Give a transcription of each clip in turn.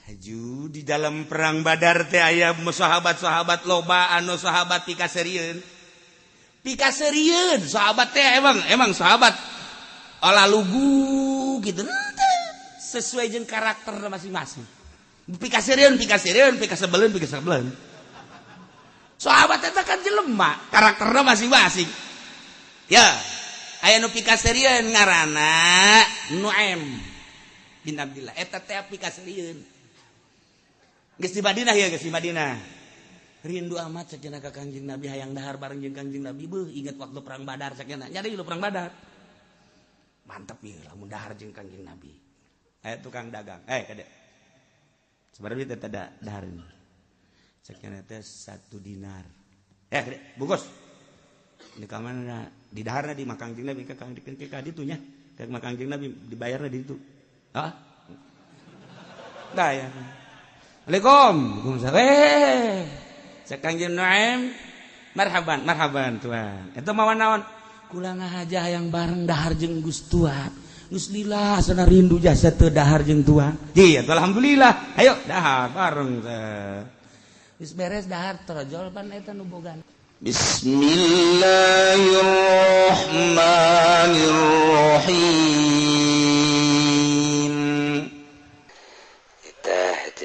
Haju di dalam perang Badar teh aya sahabat-sahabat loba anu sahabat pikaserieun. Pikaserieun sahabat teh emang sahabat ala lugu gitu. Sesuai jeung karakter masing-masing. Pikaserieun, pikasebeleun. Sahabat eta kan jelema, karakterna masing-masing. Ya, aya nu pikaserieun ngaranna Nuaim bin Abdillah. Eta teh pikaserieun. Geus di Madinah ya, geus di Madinah. Rindu amat sakeuna ka Kangjeng Nabi hayang dahar bareng jeung Kangjeng Nabi. Beuh, inget waktu perang Badar sakeuna. Nyari lu perang Badar. Mantep ieu lamun dahar jeung Kangjeng Nabi. Tukang dagang. Kade. Sabaraha duit teh dahar ini. Sakeuna teh 1 dinar. Kade, bungkus. Di ka mana? Di daharna di Kangjeng Nabi ka ditu nya. Ka Kangjeng Nabi dibayarna di ditu. Hah? Bayar. Assalamualaikum. Cek Kangjeng Nuaim, marhaban tuan. Eta mah naon? Kula ngahajah hayang bareng dahar jeung Gus Tuan. Geus lila sana rindu jasa teu dahar jeung tuan. Ieu alhamdulillah. Ayo dahar bareng teh. Geus beres dahar trojol pan eta nu bogan. Bismillahirrahmanirrahim.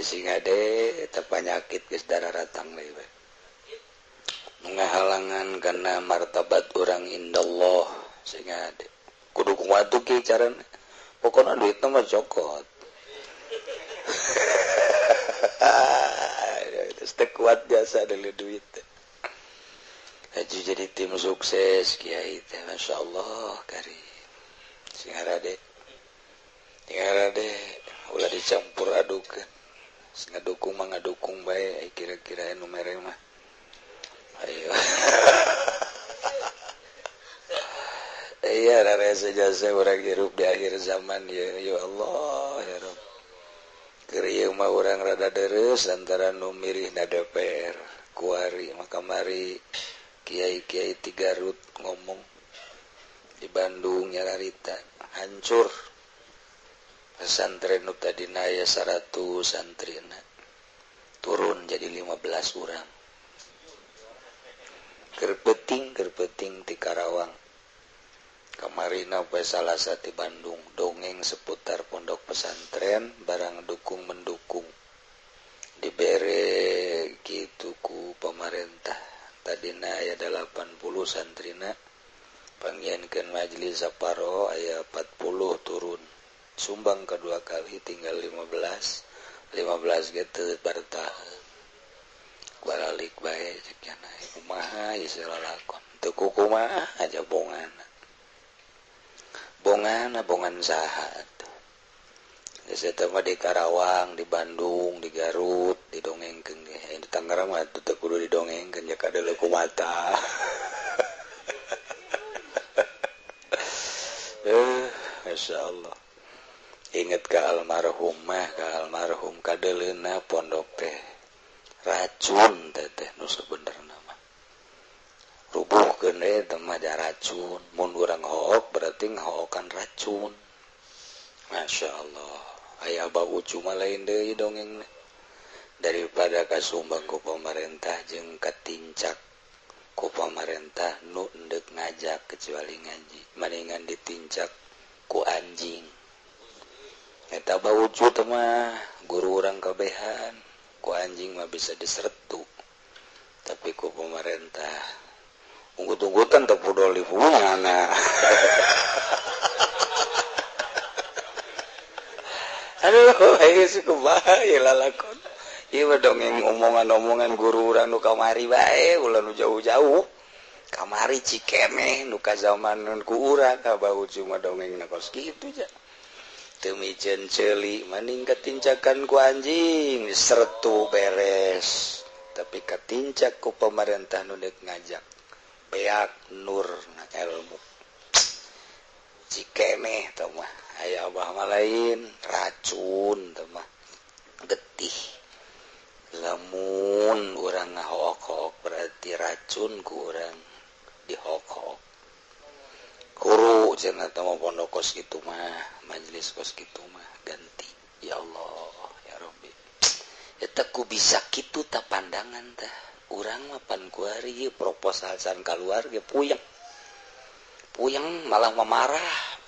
Sing ade eta panyakit geus dararatang deui we. Ngahalangan kana martabat urang indallah sing ade. Kudu kumaha ki carana. Pokona duitna mah cokot. Terus teh kuat biasa deuleu duit. Haji jadi tim sukses kiai teh masyaallah karim. Sing arade. Ulah dicampur adukeun. Ngadukung mah ngadukung bae kira-kira anu mere mah ayo iya raresa jasa urang hirup di akhir zaman ya Allah ya Rabb keur ieu mah urang rada deres antara nu mirihna DPR kuari maka mari kiai-kiai ti Garut ngomong di Bandung nyararita hancur pesantren nu tadina aya 100 santrina turun jadi 15 urang. Keur peuting ti Karawang. Kamarina poe Salasa ti Bandung dongeng seputar pondok pesantren barang dukung mendukung. Dibere kitu ku pemerintah. Tadina aya 80 santrina pangieunkeun majelis saparo aya 40 turun. Sumbang kedua kali tinggal 15 gitu bertahan kualalik bae cekiana kumaha ieu lalakon teu kumaha aja bongan saha geus eta mah di Karawang di Bandung di Garut didongengkeun ge di Tangerang mah teu kudu didongengkeun nya kadeuleuk ku mata masyaallah. Ingat ke almarhum kadeleuna pondok teh racun teh nu sabenerna mah rubuhkeun teh mah racun mun urang hook berarti ngahokan racun masyaallah aya bau cuma lain deui dongengna daripada kasumbang ku pemerintah jeung katincak ku pemerintah nu endek ngajak kecuali ngaji mendingan ditincak ku anjing. Eta baucu teh mah guru urang kabehan ku anjing mah bisa disertu tapi ku pemerintah unggut-unggutan teu pudol di pungana aduh geus kumaha ieu lalakon ieu dongeng omongan-omongan guru urang nu kamari bae ulah nu jauh-jauh kamari Cikemeh nu ka zamaneun ku urang ka baucu mah dongengna kos kitu ja. Temicen celi maning ketincakan ku anjing disertu beres tapi ketincak ku pemerintah nu deuk ngajak beak nur na ilmu Cikemeh tah mah aya abah mah lain racun tah mah getih lamun urang ngahook-hook berarti racun ku urang dihook-hook guru cenah teh mah pondok kos kitu mah majelis kos kitu mah ganti ya Allah ya Rabbi teku bisa gitu tak pandangan tah urang mapan kuari proposal can keluarga puyeng malah memarah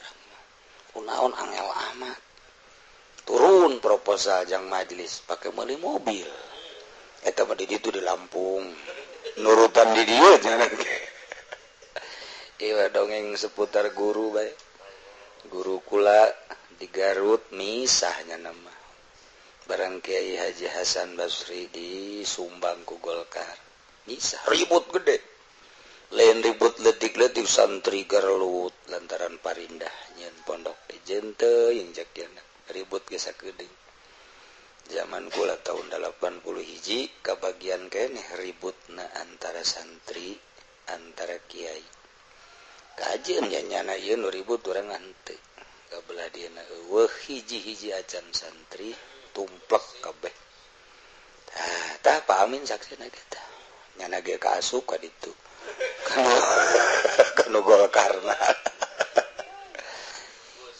kunaon angel amat turun proposal jang majelis pakai meuli mobil eta mah di ditu di Lampung nurutan di dieu jangan ieu dongeng seputar guru bae guru kula di Garut misahnya nama barang Kiai Haji Hasan Basri di Sumbang ku Golkar misah ribut gede lain ribut letik-letik santri garlut lantaran parindah nyen pondok di jente yang jak diana ribut ge sakeudeung zaman kula tahun 80 hiji kabagian keneh ributna antara santri antara kiai kajeun nyana ieu nu ribut urang henteu kabelah dieuna eueuh hiji-hiji acan santri tumplek kabeh tah Pak Amin saksina kita nyana ge kaasup ka ditu kanu Golkarna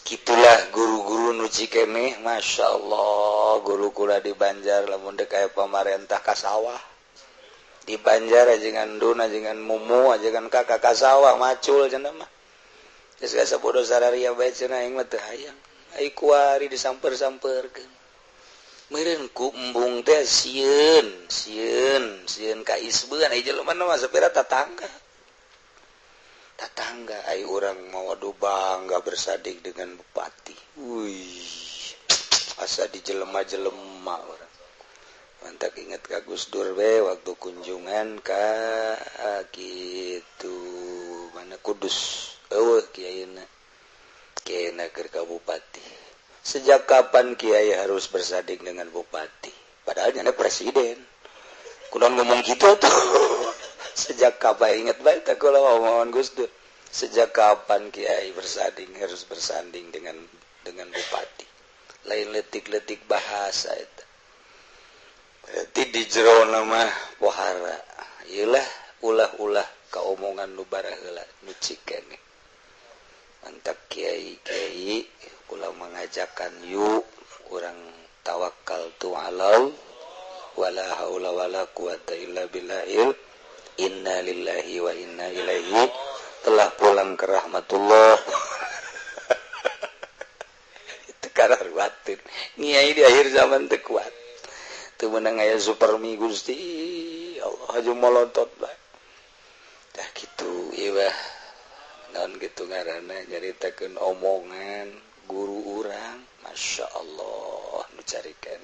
gitulah guru-guru nu cikeneh Masya Allah guru kula di Banjar lamun dek aya pamarentah ka sawah di Banjar ajengan Dun ajengan Mumu ajengan kakak ka sawah macul cenah mah geus gasa bodo sararia bae cenah aing mah teu hayang ai kuari disamper-samperkeun meureun ku embung teh sieun ka isbeun ai jelema mah sapira tatangga ai urang mau adu bangga bersadik dengan bupati asa dijelema-jelema urang mantak inget ka Gus Dur we waktu kunjungan ka kitu mana Kudus eueuh kiayeuna keur ka bupati. Sejak kapan kiai harus bersadik dengan bupati? Padahal nyana presiden. Kunaon ngomong gitu tuh. Sejak kapan ingat baik tak kalau omongan Gus Dur. Sejak kapan kiai harus bersanding dengan bupati? Lain letik-letik bahasa itu. Berarti di jero nama pohara. Iyalah ulah-ulah kaomongan nu baraheula nu cikeneh. Mantap kiai ulah mengajakan yuk kurang tawakal tu alau wala haula wala quwata illa billahil inna lillahi wa inna ilaihi telah pulang ke rahmatullah itu karar batin ngiai di akhir zaman teu kuat teu meunang aya supermi Gusti Allah aju molontot bae dah kitu ieu bah naon kitu ngaranna nyaritakeun omongan guru urang Masya Allah nu carikeun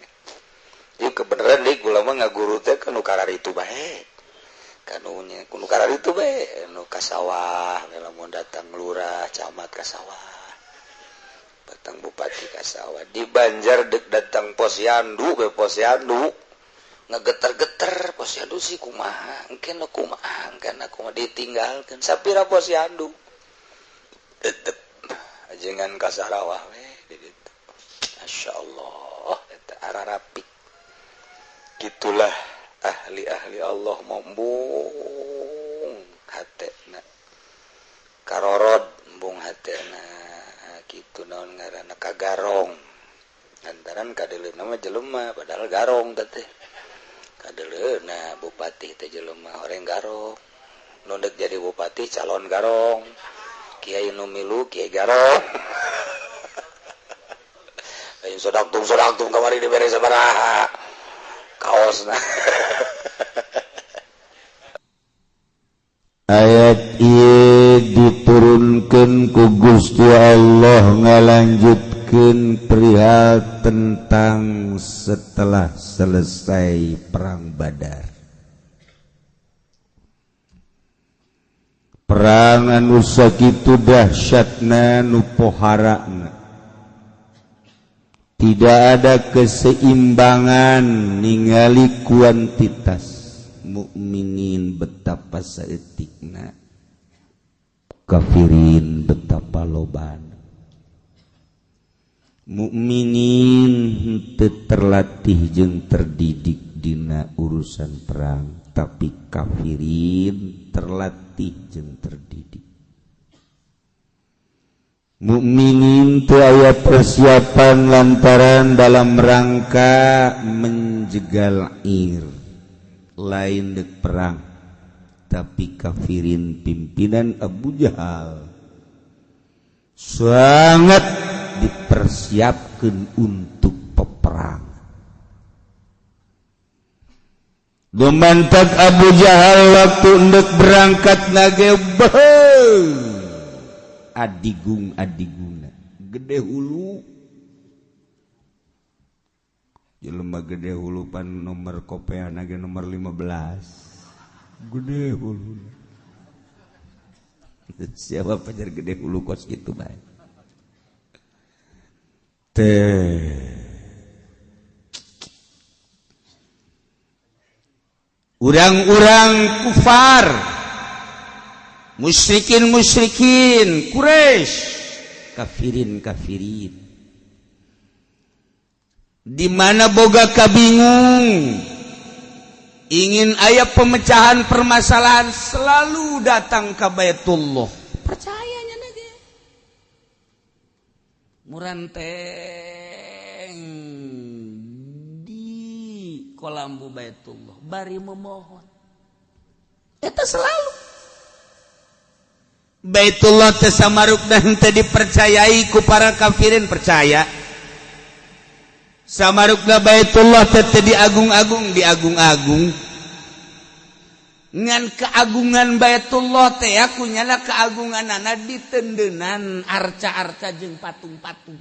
ieu kebenaran deui kula mah ngaguru teh kanu kararitu bae kanunya kudu kararitu bae nu ka sawah lamun datang lurah camat ka sawah datang bupati ka sawah di Banjar dek datang posyandu ngageter-geter posyandu sih kumaha engke kumaha engke kumaha ditinggalkeun sapira posyandu tetep ajengan ka Sarawak we di ditu. Masyaallah eta ararapi. Gitulah ahli-ahli Allah membung hatena. Karorod embung hatena kitu naon ngaranna kagarong. Lantaran kadeleuna mah jelema padahal garong teh. Kadeleuna bupati teh jelema horeng garong. Nu deuk jadi bupati calon garong. Kiai nu milu kiai garong. Ayo sodaktum kamari dibere sabaraha. Kaosna. Ayat ieu diturunkeun ku Gusti Allah ngalanjutkeun perihal tentang setelah selesai perang Badar. Perang anu sakitu dahsyatna nu poharana. Tidak ada keseimbangan ningali kuantitas mukminin betapa saeutikna kafirin betapa lobana. Mukminin teu terlatih jeung terdidik dina urusan perang, tapi kafirin terlatih jeung terdidik. mukminin teu aya persiapan lantaran dalam rangka menjegal lain dek perang, tapi kafirin pimpinan Abu Jahal sangat dipersiapkan untuk peperang. Lumantak Abu Jahal waktu hendak berangkat nage adiguna gede hulu jelema gede hulu pan nomor kopea nage nomor 15 gede hulu siapa pajar gede hulu kos gitu baik urang-urang kufar musyrikin Quraisy kafirin di mana boga kabingung ingin aya pemecahan permasalahan selalu datang ke Baitullah percayanya nage muranteng di kolambu Baitullah bari memohon eta selalu Baitullah teu samaruk dan teu dipercayai ku para kafirin percaya samarukna Baitullah teu diagung-agung ngan keagungan Baitullah teh akunyana keagunganana ditendenan arca-arca jeung patung-patung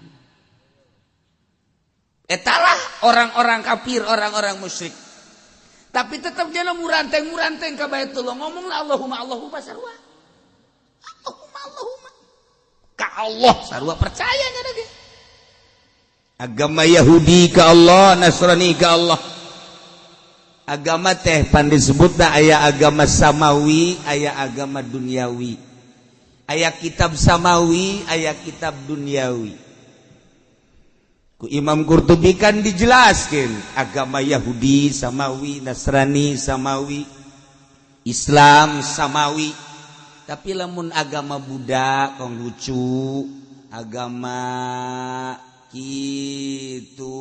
etalah orang-orang kafir orang-orang musyrik tapi tetap jangan muranteng ka Baitullah ngomonglah Allahumma sarua Allahumma ka Allah sarua percayanya lagi agama Yahudi ka Allah Nasrani ka Allah agama teh pan disebutna aya agama samawi aya agama duniawi aya kitab samawi aya kitab duniawi ku Imam Qurtubi kan dijelaskeun agama Yahudi samawi Nasrani samawi Islam samawi tapi lamun agama Buddha kong lucu agama kitu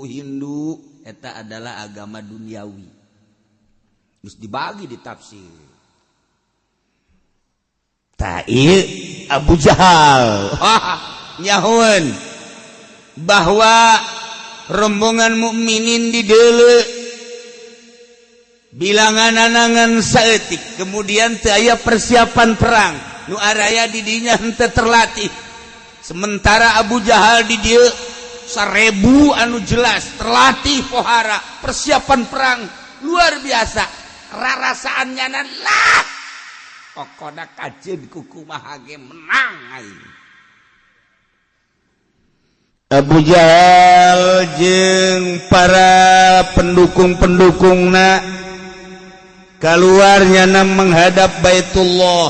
Hindu eta adalah agama duniawi terus dibagi di tafsir ieu Abu Jahal nyahoeun bahwa rombongan mukminin di deuleu bilangan-anangan saeutik kemudian teu aya persiapan perang nu araya di dinya henteu terlatih sementara Abu Jahal di dieu 1000 anu jelas terlatih pohara persiapan perang luar biasa rarasaannya lah pokona kajeun kumaha ge menang aing Abu Jahal jeung para pendukung-pendukungna keluarnya menghadap Baitullah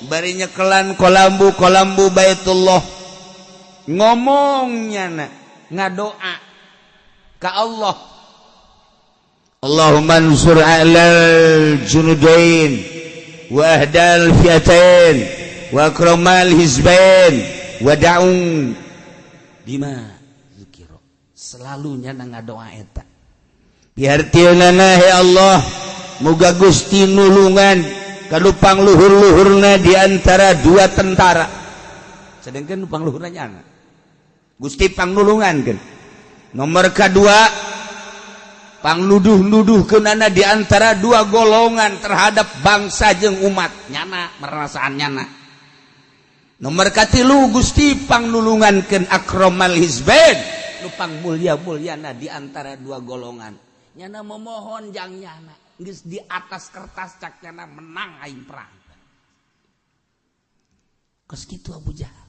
bari nyekelan kolambu Baitullah ngomongnya ngadoa ka Allah Allahumma ansur alal junudain wa ahdal fiatain wa akramal hizbain wa da'un bima zikiro selalunya ngadoa eta biartieunana ya Allah muga Gusti nulungan kalupang luhur-luhurna di antara dua tentara sedangkan lupang luhurna nyana Gusti pangnulungankeun nomor kedua pangnuduh-nuduhkeunana di antara dua golongan terhadap bangsa jeung umat nyana merasaan nyana nomor katilu Gusti pangnulungankeun akramal hizbain lupang mulia-mulyana di antara dua golongan nyana memohon jang nyana geus di atas kertas cak nyana menang aing perang geus kitu Abu Jahal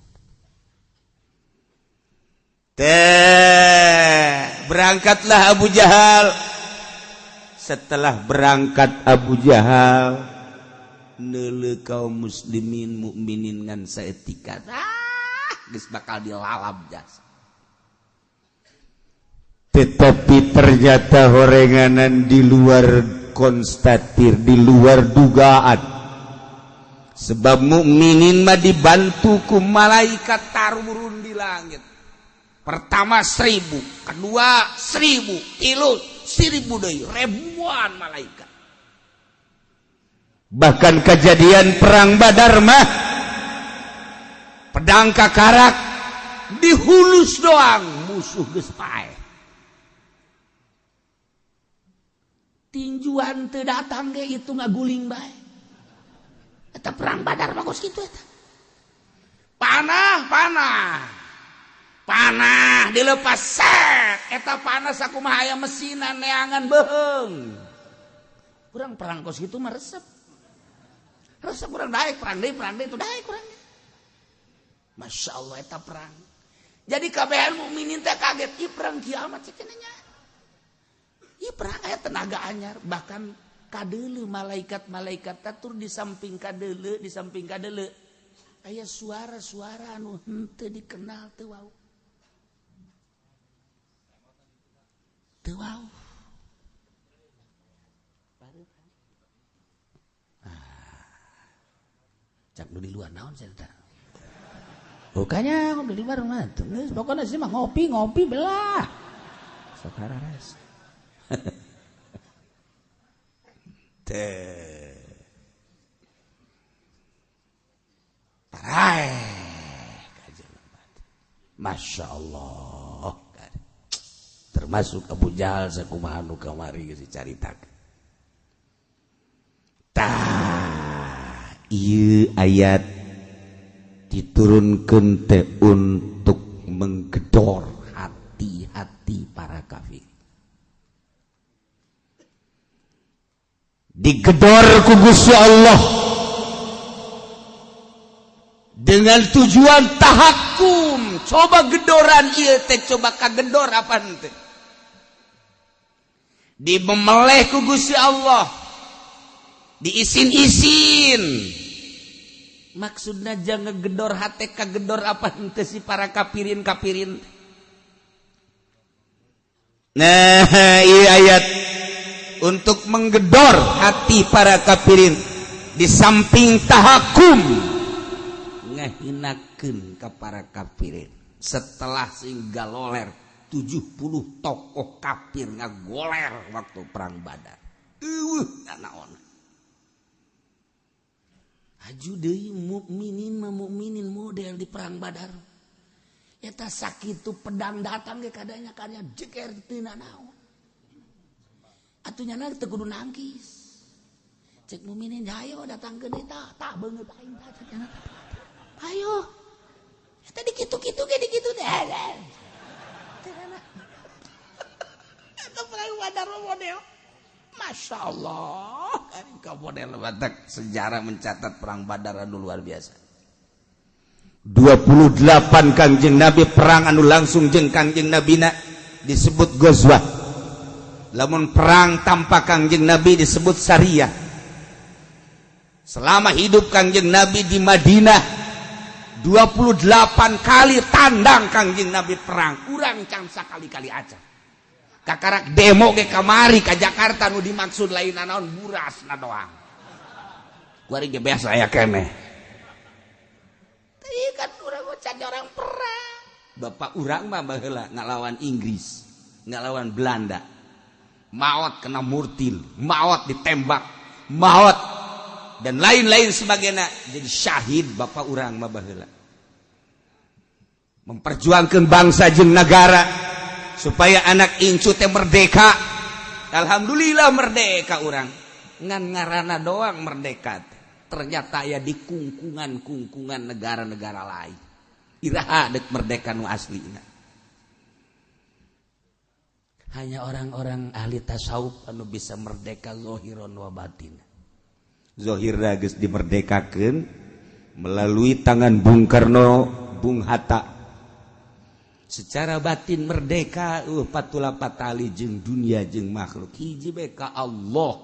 berangkatlah Abu Jahal setelah berangkat Abu Jahal neuleuh kaum muslimin mukminin ngan saeutika geus bakal dilalap jasa tetapi ternyata horenganan di luar konstatir di luar dugaan sebab mukminin mah dibantu ku malaikat tarurun di langit. Pertama 1000, kedua 1000, tilu 1000 deui, ribuan malaikat. Bahkan kejadian perang Badar mah pedang kakarak dihulus doang musuh geus paeh. Tinjuan teu datang ge itu ngaguling bae. Eta perang Badar mah geus kitu eta. Panah dilepas set, eta panah sakumaha aya mesinan neangan beheung. Urang perang kos kitu mah resep. Resep urang daek perang deui itu daek urang. Masya Allah eta perang. Jadi kabehan mukminin teh kaget ieu perang kiamat cenah nya. Ieu perang aya tenaga anyar, bahkan kadeuleu malaikat-malaikat tatur di samping kadeuleu aya suara-suara anu henteu dikenal teu wau. Wow. Cak nu di luar naon cerita. Bukannya di luar mah tuh. Pokoknya sih mah ngopi belah. Saudara res. Teh. Tarai. Masya Allah. Termasuk Abu Jahal sakumaha nu kamari geus dicaritakeun. Tah, ieu ayat diturunkeun teh untuk menggedor hati-hati para kafir. Digedor ku Gusti Allah dengan tujuan tahakum. Coba gedoran ieu teh coba kagedor apa henteu. Dimemeleh ku Gusti Allah, diisin-isin. Maksudna jangan ngegedor hate kagedor apa henteu si para kafirin. Nah, ieu ayat untuk menggedor hati para kafirin. Di samping tahakum ngahinakeun ka para kafirin. Setelah sing galoler 70 tokoh kafir ngagoler waktu perang Badar. Naon. Aju deui mukminin model di perang Badar. Eta sakitu pedang datang ge kadanya jeger teu naon. Atunya teu kudu nangkis. Cek mukminin hayo datangkeun deui tah beungeut aing tah cenah. Ayo. Eta dikitu-kitu ge dikitu teh. Itu perang Badar model. Masya Allah. Kau model batak sejarah mencatat perang Badar anu luar biasa. 28 Kangjeng Nabi perang anu langsung jeung Kangjeng Nabina disebut Ghazwah. Lamun perang tanpa Kangjeng Nabi disebut Sariyah. Selama hidup Kangjeng Nabi di Madinah 28 kali tandang Kangjeng Nabi perang. Urang can sakali-kali aja. Kakarak demo ke kamari ka Jakarta nu dimaksud lain naon burasna doang. Kuari ge biasa aya keneh. Tadi kan urang can orang perang. Bapak urang mah baheula ngalawan Inggris, ngalawan Belanda. Maot kena murtil, maot ditembak, maot dan lain-lain sebagainya jadi syahid bapak urang mah baheula. Memperjuangkan bangsa jeung negara supaya anak incu teh merdeka. Alhamdulillah merdeka urang. Ngan ngaranna doang merdeka. Ternyata aya di kungkungan negara-negara lain. Iraha dek merdeka nu aslina. Hanya orang-orang ahli tasawuf anu bisa merdeka zahiron wa batin. Zahirna geus dimerdekakeun melalui tangan Bung Karno, Bung Hatta. Secara batin merdeka patula patali jeung dunia jeung makhluk hiji bae ka Allah.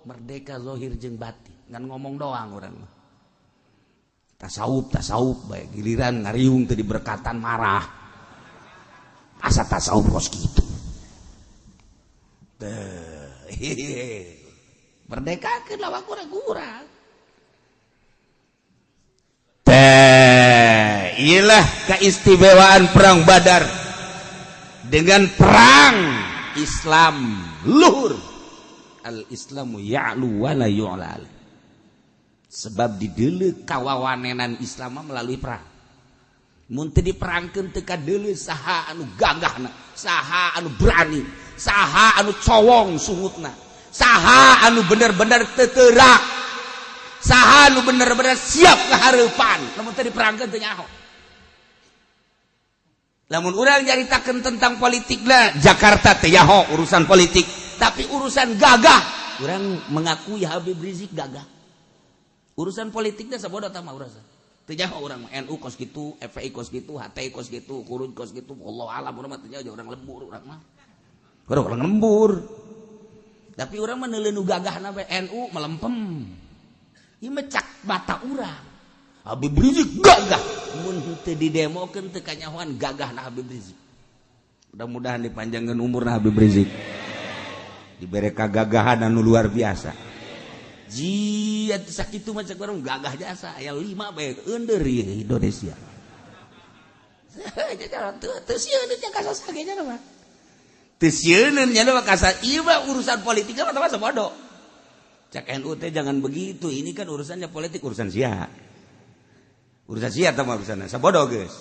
Merdeka zahir jeung batin ngan ngomong doang urang mah. Tasawuf bae giliran ngariung teu diberkatan marah. Asa tasawuf kos kitu. Merdeka keun lawan kurang-kurang. Iyalah keistimewaan perang Badar dengan perang Islam luhur. Al-Islamu ya'lu wa la yu'la. Sebab di deuleu kawawanenan Islam melalui perang. Mun teu diperangkeun teu ka deuleu saha anu gagahna, saha anu berani, saha anu cowong sungutna, saha anu bener-bener teu teurak, saha anu bener-bener siap kahareupan. Lamun teu diperangkeun teu nyaho. Lamun urang nyaritakeun tentang politikna, Jakarta teh yaho urusan politik, tapi urusan gagah, urang mengakui Habib Rizik gagah. Urusan politiknya sabodo tah mah urang. Teu nyaho urang mah NU kos kitu, FPI kos kitu, HTI kos kitu, Kurun kos kitu, Allah alam urang mah teu nyaho urang lembur urang mah. Urang lembur. Tapi urang mah neuleuh gagahna we NU melempem. Ieu mah cak mata urang. Habib Rizik gagah, mun teu didemokeun teu kanyahoan gagahna Habib Rizik. Mudah-mudahan dipanjangkeun umurna Habib Rizik. Dibere kagagahan anu luar biasa. Ji atuh sakitu mah cek urang gagah jasa aya 5 bae eundeur ieu Indonesia. Teu sieun nya kasasa ge nya mah. Teu sieun nya mah kasasa ieu mah urusan politik mah teh sabodo. Cak NU teh jangan begitu, ini kan urusannya politik, urusan sia. Urusan sia teh mah urusanna sabodo geus.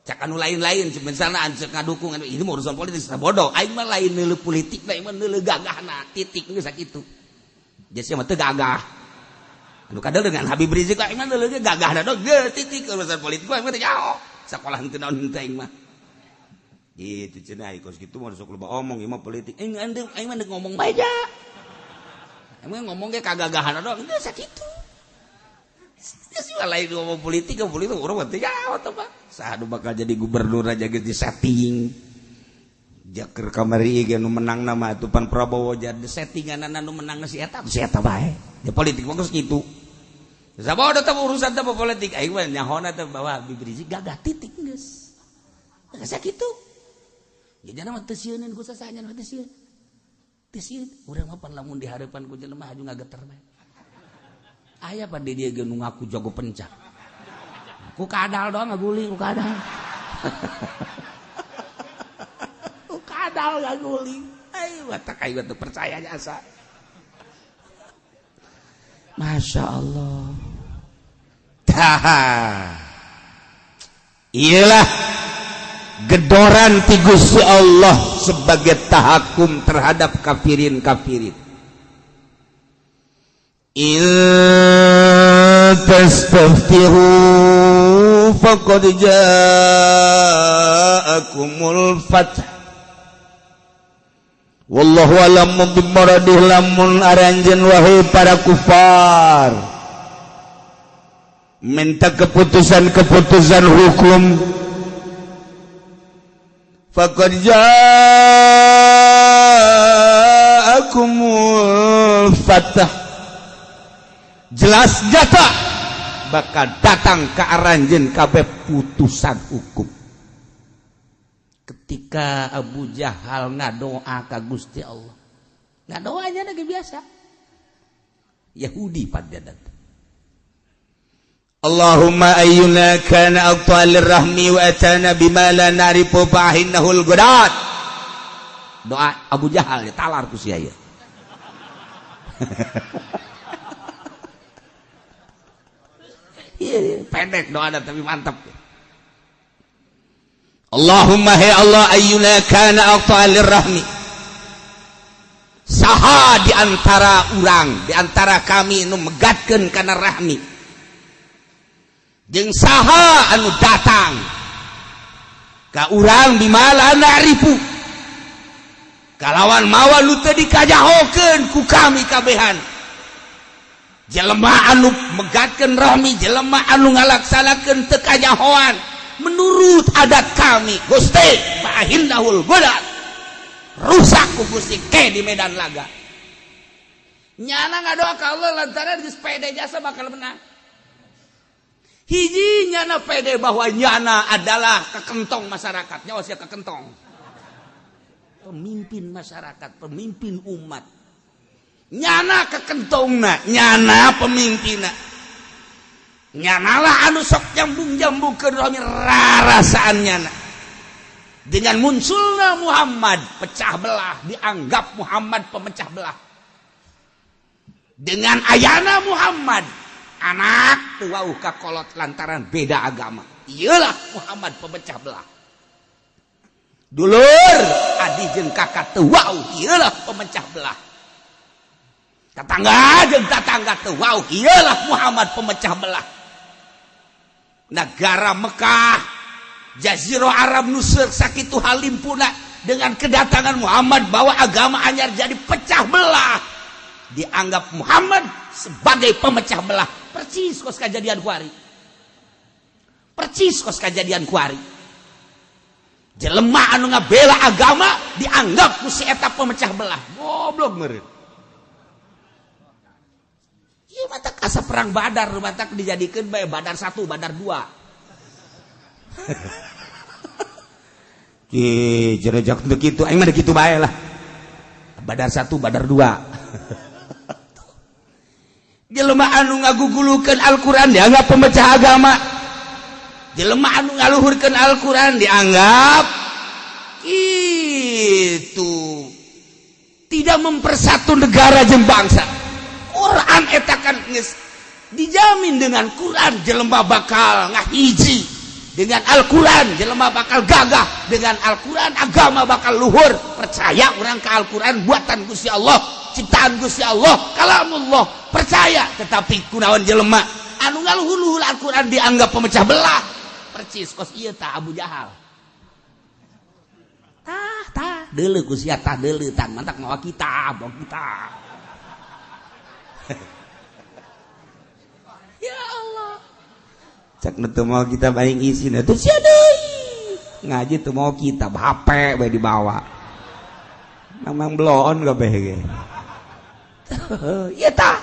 Cak anu lain-lain misalna anu ngadukung ini mah urusan politik sabodo. Aing mah lain neuleuh politik, aing mah neuleuh gagahna, titik geus sakitu. Jadi mah teu gagah. Anu kadal dengan Habib Rizik aing mah neuleuh gagahna do geus titik urusan politik aing mah teu nyaho. Sakola henteu naon teh aing mah. Gitu cenah kos kitu mah sok loba omong ieu mah politik. Aing mah ngomong bae ja. Aing mah ngomong ge kagagahanna do geus sakitu. Geus lain ngomong politik urang mah teu nyaho teh mah. Saha nu bakal jadi gubernur aja geus disetting. Jaker kamari ge nu menang nama atuh pan Prabowo jadi settingan anu menang si eta bae. Ya politik mah geus kitu. Sabodo teh urusan teh politik aing mah nyahona teh bahwa Habib Rizik gagah titik geus. Geus sakitu. Ya jangan mah teu sieun ku sasanya teu sieun. Teu sieun urang mah pan lamun di hareupan ku jelema haju ngageter bae. Aya pan dia ge nu ngaku jago pencak. Ku kadal doang ngaguling ku kadal. Kadal gak guling. Ayo watak ayo tuh percaya jasa. Masya Allah. Iyalah gedoran ti Gusti Allah sebagai tahakum terhadap kafirin. In tastaftihu faqad ja'akumul fath. Wallahu a'lam bimaradih lamun aranjeun wahai para kufar minta keputusan hukum faqad ja'akumul fath jelas jata bakal datang ke aranjeun kabeh putusan hukum. Ketika Abu Jahal ngadoa ka Gusti Allah. Ngadoanya lagi biasa. Yahudi pada datang. Allahumma ayyuna kana aqtalir rahmi wa atana bima la na'rifu fahinnahul gudat. Doa Abu Jahal ya talar ku sia ya. Iya, pendek doa tapi mantap. Allahumma hai Allah ayyuna kana aqtalir rahmi. Saha di antara urang, di antara kami nu megatkeun kana rahmi. Jeung saha anu datang ka urang bimala na'rifu. Kalawan mawa nu teu dikajahokeun ku kami kabehan. Jelema anu megatkeun rahmi, jelema anu ngalaksanakeun teu kajahoan menurut adat kami Gusti fa'ahillahul godat rusak ku Gusti ke di medan laga nyana ngadoa ka Allah lantaran geus pede jasa bakal menang hiji nyana pede bahwa nyana adalah kekentong masyarakat nyawa sia kekentong pemimpin masyarakat pemimpin umat nyana kekentongna nyana pemimpinna nyanalah anu sok jambung-jambungkeun rohmi rarasaannya dengan munculna Muhammad pecah belah, dianggap Muhammad pemecah belah. Dengan ayana Muhammad anak teu wauh kakolot lantaran beda agama, iyalah Muhammad pemecah belah. Dulur adik jeung kakak teu wauh, iyalah pemecah belah. Tetangga jeung tetangga teu wauh, iyalah Muhammad pemecah belah. Negara Mekah, Jazirah Arab Nusur sakitu halimpuna dengan kedatangan Muhammad bawa agama anyar jadi pecah belah. Dianggap Muhammad sebagai pemecah belah. Percis kos kejadian kuari. Percis kos kejadian kuari. Jelema anu ngabela agama dianggap ku si eta pemecah belah. Goblok meureun. Ieu mata asa perang Badar, mata dijadikeun bae Badar 1, Badar 2. Jerejak untuk itu, aing mah kitu bae lah. Badar 1, Badar 2. Jelema anu ngagugulukeun Al-Qur'an dianggap pemecah agama. Jelema anu ngaluhurkeun Al-Qur'an dianggap itu tidak mempersatu negara jeung bangsa. Quran eta kan geus dijamin dengan Quran jelema bakal ngahiji, dengan Al-Qur'an jelema bakal gagah, dengan Al-Qur'an agama bakal luhur. Percaya orang ke Al-Qur'an buatan Gusti Allah, ciptaan Gusti Allah, kalamullah, percaya. Tetapi kunaon jelema anu ngaluhur-luhur Al-Qur'an dianggap pemecah belah. Percis kos ieu tah Abu Jahal. Tah deuleu ku sia tah deuleu tan mantak mawa kitab, Ya Allah. Cak nu teu mau kitab aing isina teh sia deui. Ngaji teu mau kitab, HP bae dibawa. Memang bloon kabeh ge. Ieu tah.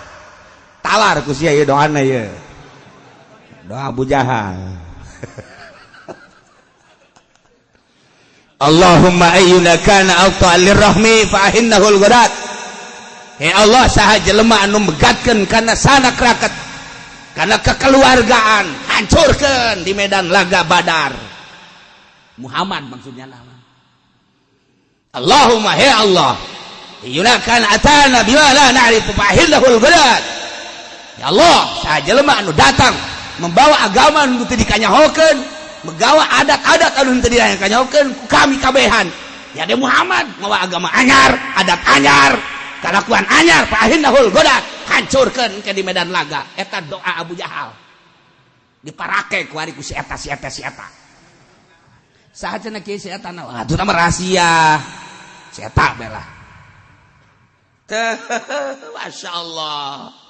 Talar ku sia ieu doana ieu. Doa Abu Jahal. Allahumma ayyuna kana awta lirrahmi fa ahinnahul ghadat. Allah saha jelema anu megatkeun kana sanak rakat, kana kekeluargaan, hancurkeun di medan laga Badar. Muhammad maksudnya nama. Allahumma he Allah, yunakan atana bima la na'rifu fa'hillahul ghadat. Ya Allah, saha jelema anu datang membawa agama anu teu dikanyahokeun, membawa adat-adat anu teu dikanyahokeun ku kami kabehan. Ya de Muhammad mawa agama anyar, adat anyar, kalakuan anyar fa'hinnahul ghadat, hancurkeun ke di medan laga. Eta doa Abu Jahal diparake ku ari ku si eta. Saha cenah kieu si eta na? Atuh mah rahasia. Si eta bela. Masyaallah.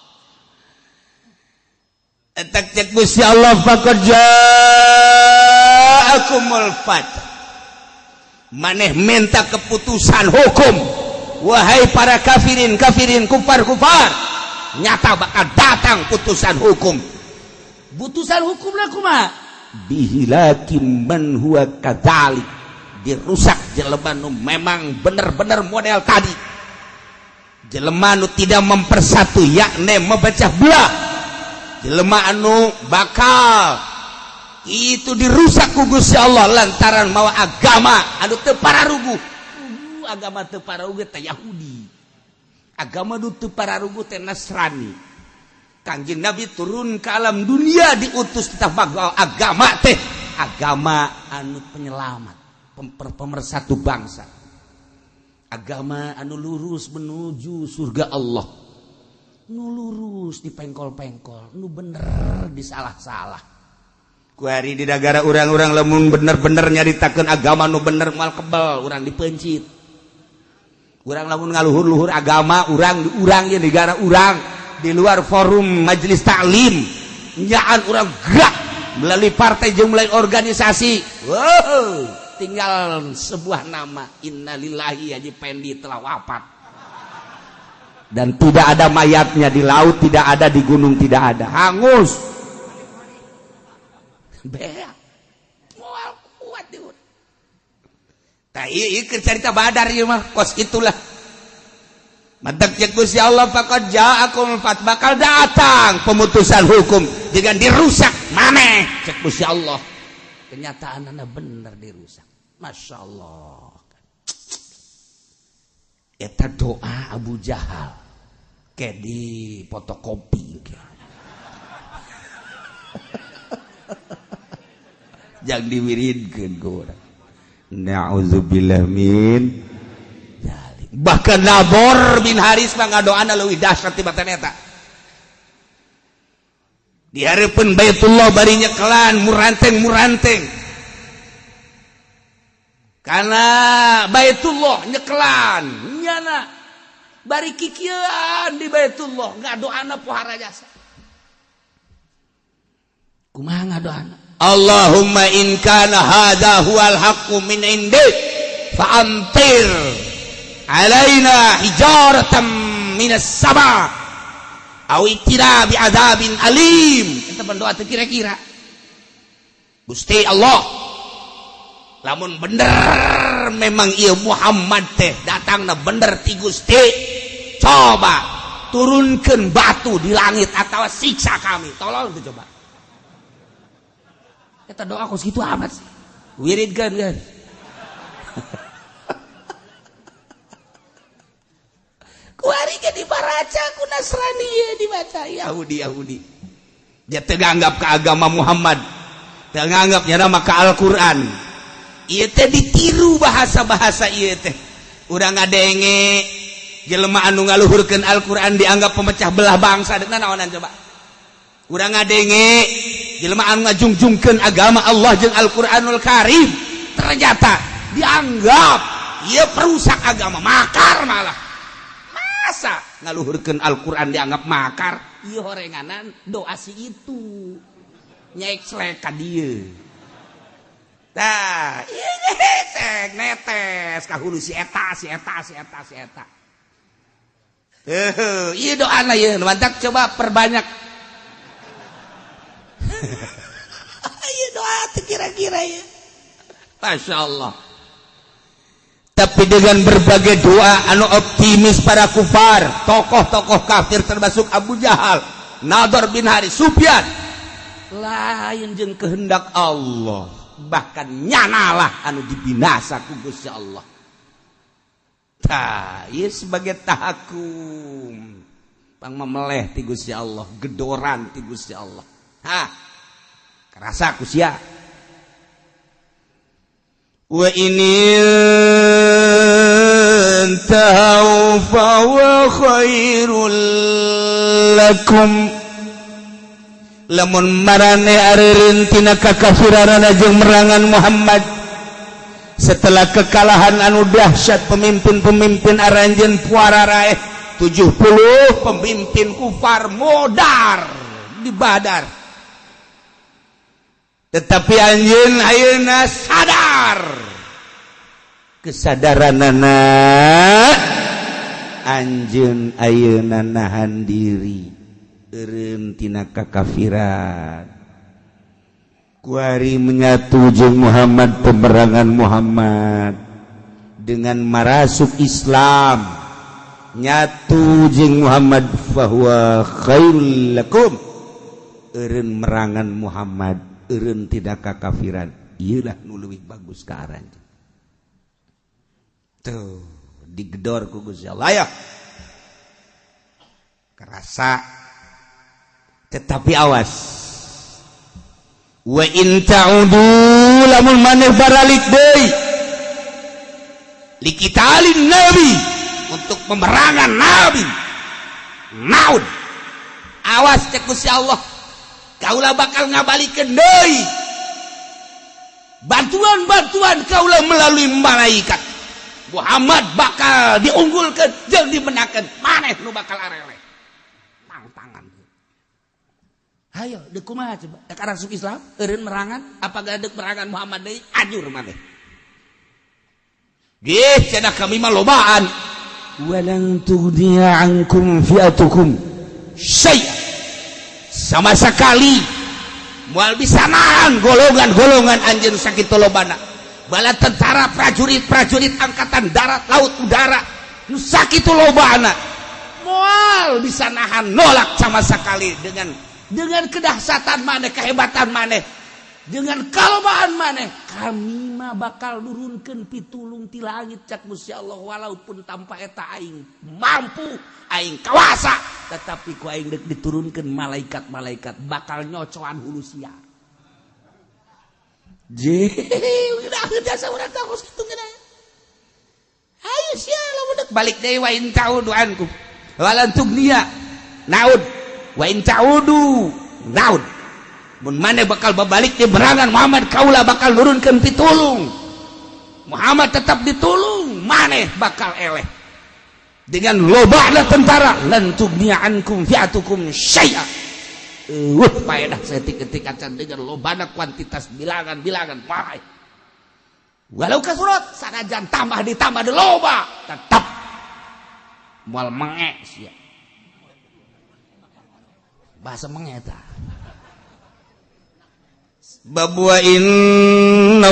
Eta cek Gusti Allah faqad ja'akumul fath. Maneh minta keputusan hukum. Wahai para kafirin, kufar, nyata bakal datang putusan hukum. Putusan hukumna kumaha? Bihilakim man huwa kadzalik. Dirusak jelema nu memang bener-bener model tadi. Jelema nu tidak mempersatu, yakni memecah belah. Jelema anu bakal itu dirusak ku Gusti Allah lantaran mawa agama anu teu pararuguh. Agama teu pararuguh teh Yahudi, agama nu teu pararuguh teh Nasrani. Kangjeng Nabi turun ke alam dunia diutus tentang agama teh agama anu penyelamat, pemersatu bangsa, agama anu lurus menuju surga Allah, nu lurus di pengkol-pengkol, nu bener di salah-salah. Ku hari di negara urang-urang lamun bener-bener nyaritakeun agama nu bener moal kebal urang dipencit. Urang lamun ngaluhur-luhur agama urang di negara urang di luar forum majelis taklim nyaan urang gerak melalui partai jeung melalui organisasi. Wow, tinggal sebuah nama, innalillahi Haji Pendi telah wafat. Dan tidak ada mayatnya di laut, tidak ada di gunung, tidak ada, hangus. Beak moal kuat diun. Tah ieu cerita Badar ieu mah kos itulah. Madak cek Gusti Allah faqad ja'akum fat bakal datang pemutusan hukum dengan dirusak maneh cek Gusti Allah. Kenyataanna bener dirusak. Masya Allah. Eta doa Abu Jahal kayak di fotokopi jangan diwiridkeun ku urang. Na'udzubillah min bahkan Nabor bin Haris mah ngadoana leuwih dahsyat tibatan eta. Di hareupeun Baitullah bari nyekelan muranteng karena Baitullah nyekelan nyana bari kikieuan di Baitullah ngadoana pohara jasa. Kumaha ngadoana? Allahumma in kana hadza huwal haqqu min indik fa amtir alaina hijaratan minas sama aw itina bi adzabin alim. Eta pendoa teh kira-kira Gusti Allah lamun bener memang ieu Muhammad teh datangna bener ti Gusti, coba turunkeun batu di langit atawa siksa kami, tolong tuh coba. Eta doa kos kitu amat sih wiridkeun kan. Kuari ke dibaraca ku Nasrani ya dibaca Yahudi. Dia teganggap ke agama Muhammad, teganggapnya nama ke Al-Qur'an. Ieu teh ditiru bahasa-bahasa ieu teh. Urang ngadenge jelema anu ngaluhurkeun Al-Qur'an dianggap pemecah belah bangsa. Deukna naonan coba? Urang ngadenge jelema anu ngajungjungkeun agama Allah jeung Al-Qur'anul Karim ternyata dianggap ieu perusak agama, makar malah. Masa ngaluhurkeun Al-Qur'an dianggap makar? Ieu horenganan doa si itu nyaek slek ka dieu. Tah, ieu cek netes ka hulu si eta. Ieu doana ieu, mantak coba perbanyak. Ieu doa teh kira-kira ieu. Masyaallah. Tapi dengan berbagai doa anu optimis para kufar, tokoh-tokoh kafir termasuk Abu Jahal, Nadhr bin Haris, Sufyan, lain jeung kehendak Allah, bahkan nyanalah anu dibinasa ku Gusti Allah. Tah, ieu sebagai tahakum pang memeleh ti Gusti Allah, gedoran ti Gusti Allah. Hah, karasa ku sia. Wa in tahu fa wa khairul lakum. Lamun marane areureun tina kakafiranana jeung merangan Muhammad setelah kekalahan anu dahsyat pemimpin-pemimpin aranjeun puara raeh 70 pemimpin kufar modar di Badar. Tetapi anjeun ayeuna sadar kesadaranana anjeun ayeuna nahan diri eureun tina kakafiran kuari menyatu jeung Muhammad pemerangan Muhammad dengan marasuk Islam nyatu jeung Muhammad fahuwa khairul lakum eureun merangan Muhammad eureun tidak kakafiran ieu lah nu leuwih bagus ka aranjeun. Tuh digedor ku Gusti Allah ya. Kerasa tetapi awas. Wa in ta'udu lamun maneh baralik deui likitalin nabi untuk pemerangan nabi. Naud. Awas cek Gusti Allah. Kaulah bakal ngabalikeun deui bantuan-bantuan kaulah melalui malaikat. Muhammad bakal diunggulkan jeung dimenangkan maneh nu bakal areleh tangan. Hayo deuk kumaha coba dak arasuk Islam eureun merangan apakah deuk merangan Muhammad deui ajur maneh gih cenah kami mah lobaan walan tughniya ankum fi'atukum syai'an sama sekali moal bisa nahan golongan-golongan anjeun sakitu lobana bala tentara prajurit angkatan darat laut udara nu sakitu lobana moal bisa nahan nolak sama sekali dengan kedahsyatan maneh, kehebatan maneh, dengan kalobaan maneh. Kami mah bakal nurunkeun pitulung ti langit cak Gusti Allah walaupun tanpa eta aing mampu, aing kawasa, tetapi ku aing deuk diturunkeun malaikat-malaikat bakal nyocoan hulu sia. Udah jasa urang takos kitu geuna. Ayo sia lamun deuk balik deui wa in ta'udu ankum walan tugniya naud wa in ta'udu naud. Mun maneh bakal babalik di berangan Muhammad kaula bakal nurunkeun pitulung. Muhammad tetap ditulung, maneh bakal eleh. Dengan lobana tentara lan tugniya ankum fi'atukum syai'a. Paedah setik-etik acan dengan lobana kuantitas bilangan wae. Walau kasurat sanajan tambah ditambah de loba tetap moal menge sia. Bahasa menge eta. Bab wa innallaha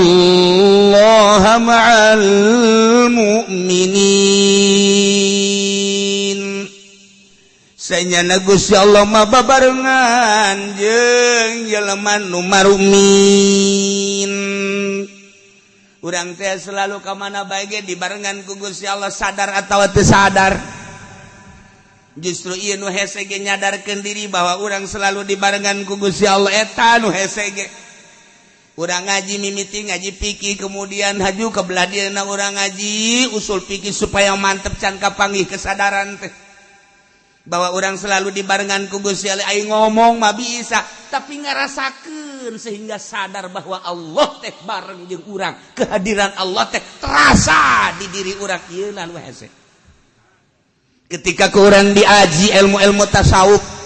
ma'al mu'minin. Sanyana Gusti Allah mah babarengan jeung jelema nu marumin. Urang teh selalu ka mana bae ge dibarengan ku Gusti Allah sadar atawa teu sadar. Justru ieu nu hese ge nyadarkeun diri bahwa urang selalu dibarengan ku Gusti Allah eta nu hese ge. Urang ngaji mimiti ngaji fikih kemudian haju ka belah dieuna urang ngaji usul fikih supaya mantep can kapanggih kesadaran teh. Bahwa orang selalu dibarengan ku Gusti Allah, aing ngomong mah bisa, tapi ngarasakeun sehingga sadar bahwa Allah teh bareng jeung urang, kehadiran Allah teh terasa di diri urang ieu lan hese. Ketika ku urang diaji ilmu-ilmu tasawuf,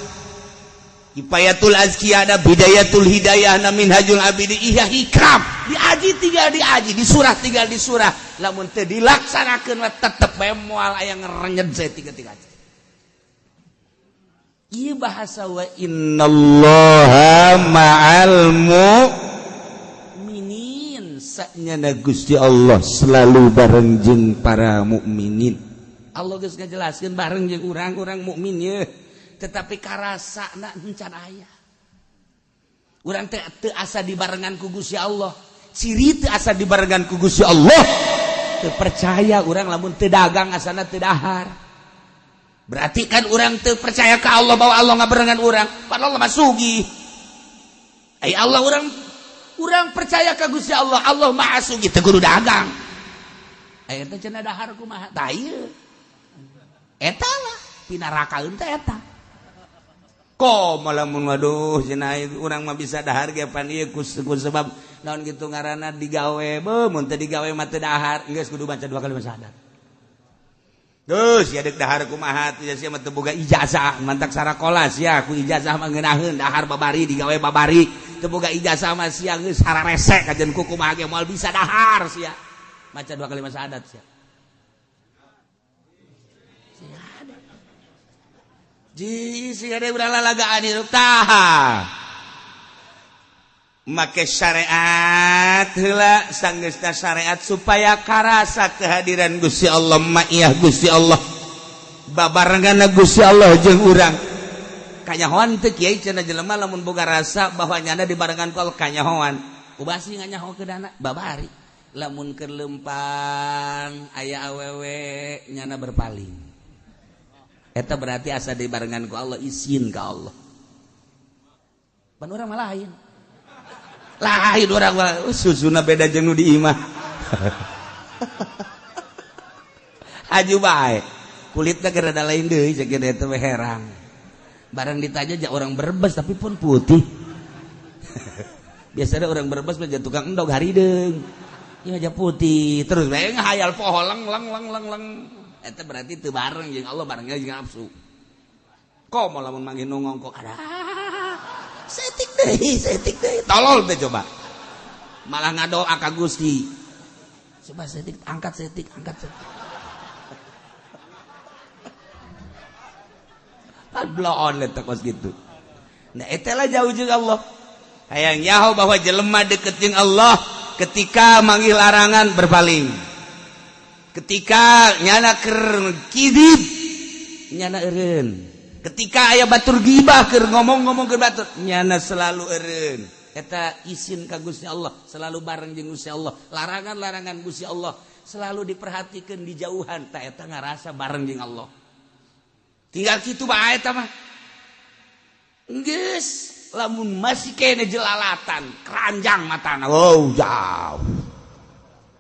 Hifayatul Azkiyah ada Bidayatul Hidayah na Minhajul Abidin Ihya Hikam, diaji tinggal diaji, disurah tinggal disurah, lamun teu dilaksanakeun mah tetep bae moal aya ngarenyed saeutik-eutik aja. Ieu bahasa wa innallaha ma'al mu'minin. Sanyana Gusti Allah selalu bareng jeung para mukminin. Allah geus ngajelaskeun bareng jeung urang-urang mukmin ye, tetapi karasana encan aya. Urang teh teu asa dibarengan ku Gusti Allah. Ciri teu asa dibarengan ku Gusti Allah, teu percaya urang lamun teu dagang asana teu dahar. Berarti kan orang teu percaya ke Allah bahwa Allah ngabarengan orang, padahal Allah mah sugih. Allah orang percaya ke Gusti Allah, Allah Maha Sugih teu kudu dagang. Eta cenah dahar kumaha? Tah ieu. Eta lah pinarakaeun teh eta. Komo lamun waduh cenah urang mah bisa dahar ge pan ieu ku sebab naon kitu ngaranna digawe, mun teu digawe mah teu dahar, geus kudu baca 2 kali syahadat. Terus ya dek dahar kumaha teh sia mah teu boga ijazah mantak sarakolas ya ku ijazah mah ngeunaheun dahar babari digawe babari teu boga ijazah mah sia geus sararese kajen ku kumaha ge moal bisa dahar sia maca 2 kali syahadat sia. Ji sia ada urang lalagaan hirup tah make syariat heula sanggeusna syariat supaya karasa kehadiran Gusti Allah ma'iyah Gusti Allah babarengan Gusti Allah jeung urang kanyahoan teu kiai cenah jelema lamun boga rasa bahwa nyana dibarengan ku Allah kanyahoan ubasi nganyaho keudana babari lamun keur lempang aya awewe nyana berpaling eta berarti asa dibarengan ku Allah izin ka Allah pan urang malah lain lain orang susuna beda jeung nu di imah aju bae kulitna keur rada lain deui ceuk eta we herang barang ditanya ja orang Brebes tapi pun putih biasanya orang Brebes mah tukang endog harideung ieu aja putih terus bae ngahayal poho leng eta berarti teu bareng jeung Allah barengnya jeung nafsu komo lamun manggih nu ngongkok ada setik deh tolol deh coba malah ngadoa ka Gusti coba setik angkat bloon letak kos gitu nah itulah jauh juga Allah hayang nyaho bahwa jelema deket jeung Allah ketika manggil larangan berpaling ketika nyana keur kidib nyana eureun. Ketika aya batur gibah keur ngomong-ngomong ke batur, nyana selalu eureun. Eta izin ka Gusti Allah, selalu bareng jeung Gusti Allah. Larangan-larangan Gusti Allah selalu diperhatikan di jauhan, ta eta ngarasa bareng jeung Allah. Tinggal kitu bae eta mah. Geus, lamun masih kene jelalatan, keranjang matana. Wow, jauh.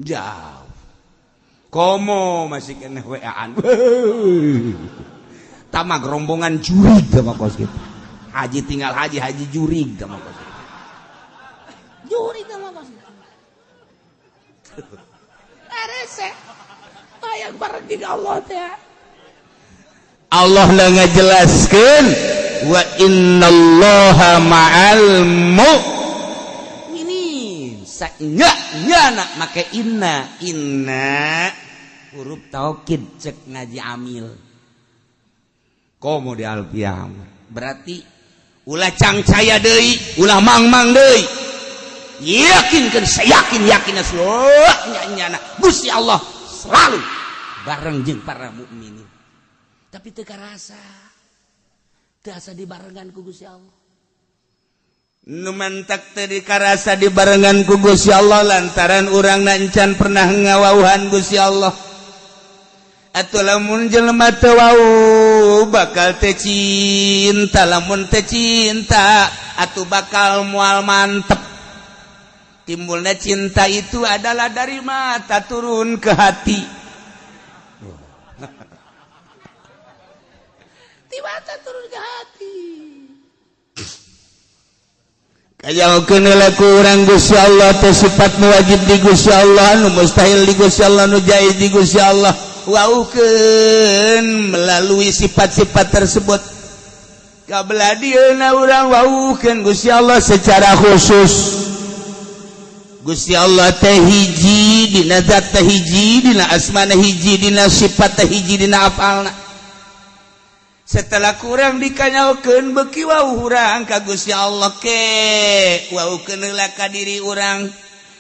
Jauh. Komo masih kene weaan. Tamah rombongan jurig sama kos gitu. Haji tinggal haji jurig sama kos gitu. Jurig sama kos gitu. Arese. Hayang bareng jeung Allah teh. Allah lah ngajelaskeun wa innallaha ma'al mu'minin. Nya make inna huruf taukid cek ngaji amil. Komo di alfiah berarti ulah cangcaya deui, ulah mangmang deui. Yakinkeun sayakin nya Gusti Allah selalu bareng jeung para mukminin. Tapi teu karasa. Teu asa dibarengan ku Gusti Allah. Nu mantak teu dikarasa dibarengan ku Gusti Allah lantaran urang encan pernah ngawauhan Gusti Allah. Atuh lamun jelema teu wau bakal teu cinta, lamun teu cinta atuh bakal moal mantep. Timbulna cinta itu adalah dari mata turun ke hati. Mata turun ke hati. Kajaokeun heula ku urang Gusti Allah teh sifat nu wajib di Gusti Allah, nu mustahil di Gusti Allah, nu jaiz di Gusti Allah. Waukeun melalui sifat-sifat tersebut. Kabelah dieuna urang waukeun Gusti Allah secara khusus. Gusti Allah teh hiji dina zat teh hiji dina asmana hiji dina sifat teh hiji dina afalna. Setelah kurang dikanyaokeun beuki wau urang ka Gusti Allah ke waukeun heula ka diri urang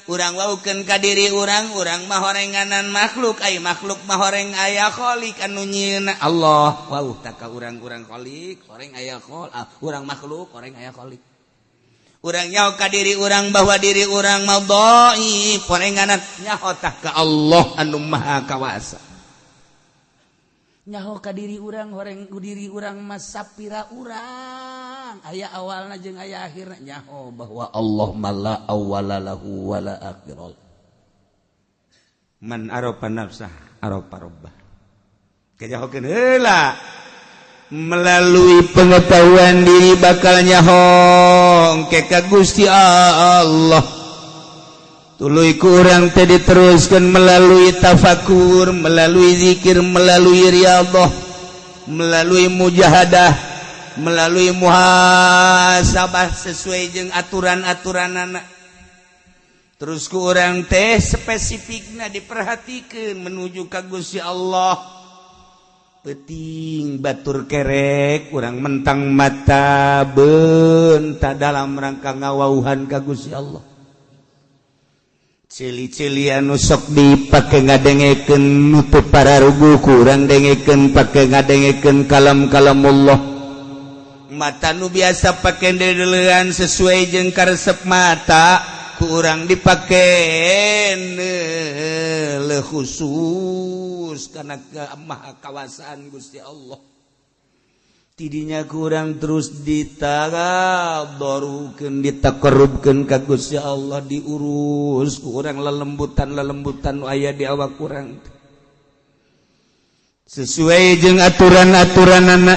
waukeun ka diri urang mah horenganan makhluk ai makhluk mah horeng aya khaliq anu nyieunna Allah wau tak ka urang khaliq horeng aya khol urang makhluk horeng aya khaliq urang nyaho ka diri urang bahwa diri urang mah dhaif horenganan nyaho tak ka Allah anu maha kawasa. Nyaho ka diri urang horeng ku diri urang mah sapira urang aya awalna jeung aya akhirna nyaho bahwa Allah mala awwala lahu wala akhirah. Man arafa nafsah arafa rabbah. Kajahokeun heula melalui pengetahuan diri bakal nyaho engke ka Gusti Allah. Tuluy ku urang teh diteruskeun melalui tafakur, melalui zikir, melalui riyadhah, melalui mujahadah, melalui muhasabah sesuai jeung aturan-aturanana. Terus ku urang teh spesifikna diperhatikeun menuju ka Gusti Allah. Peuting batur kerek urang mentang mata beunta dalam rangka ngawauhan ka Gusti Allah. Cili-cili anu sok dipake ngadengekeun nutup para rugu kurang dengekeun pake ngadengekeun kalam-kalam Allah. Mata nu biasa pake deleuan sesuai jeung karesep mata kurang dipake le khusus kana maha kawasaan Gusti Allah. Tidinya kurang terus ditagadorukeun ditakarrubkeun ka Gusti Allah diurus kurang lelembutan nu aya di awak kurang sesuai jeung aturan-aturanana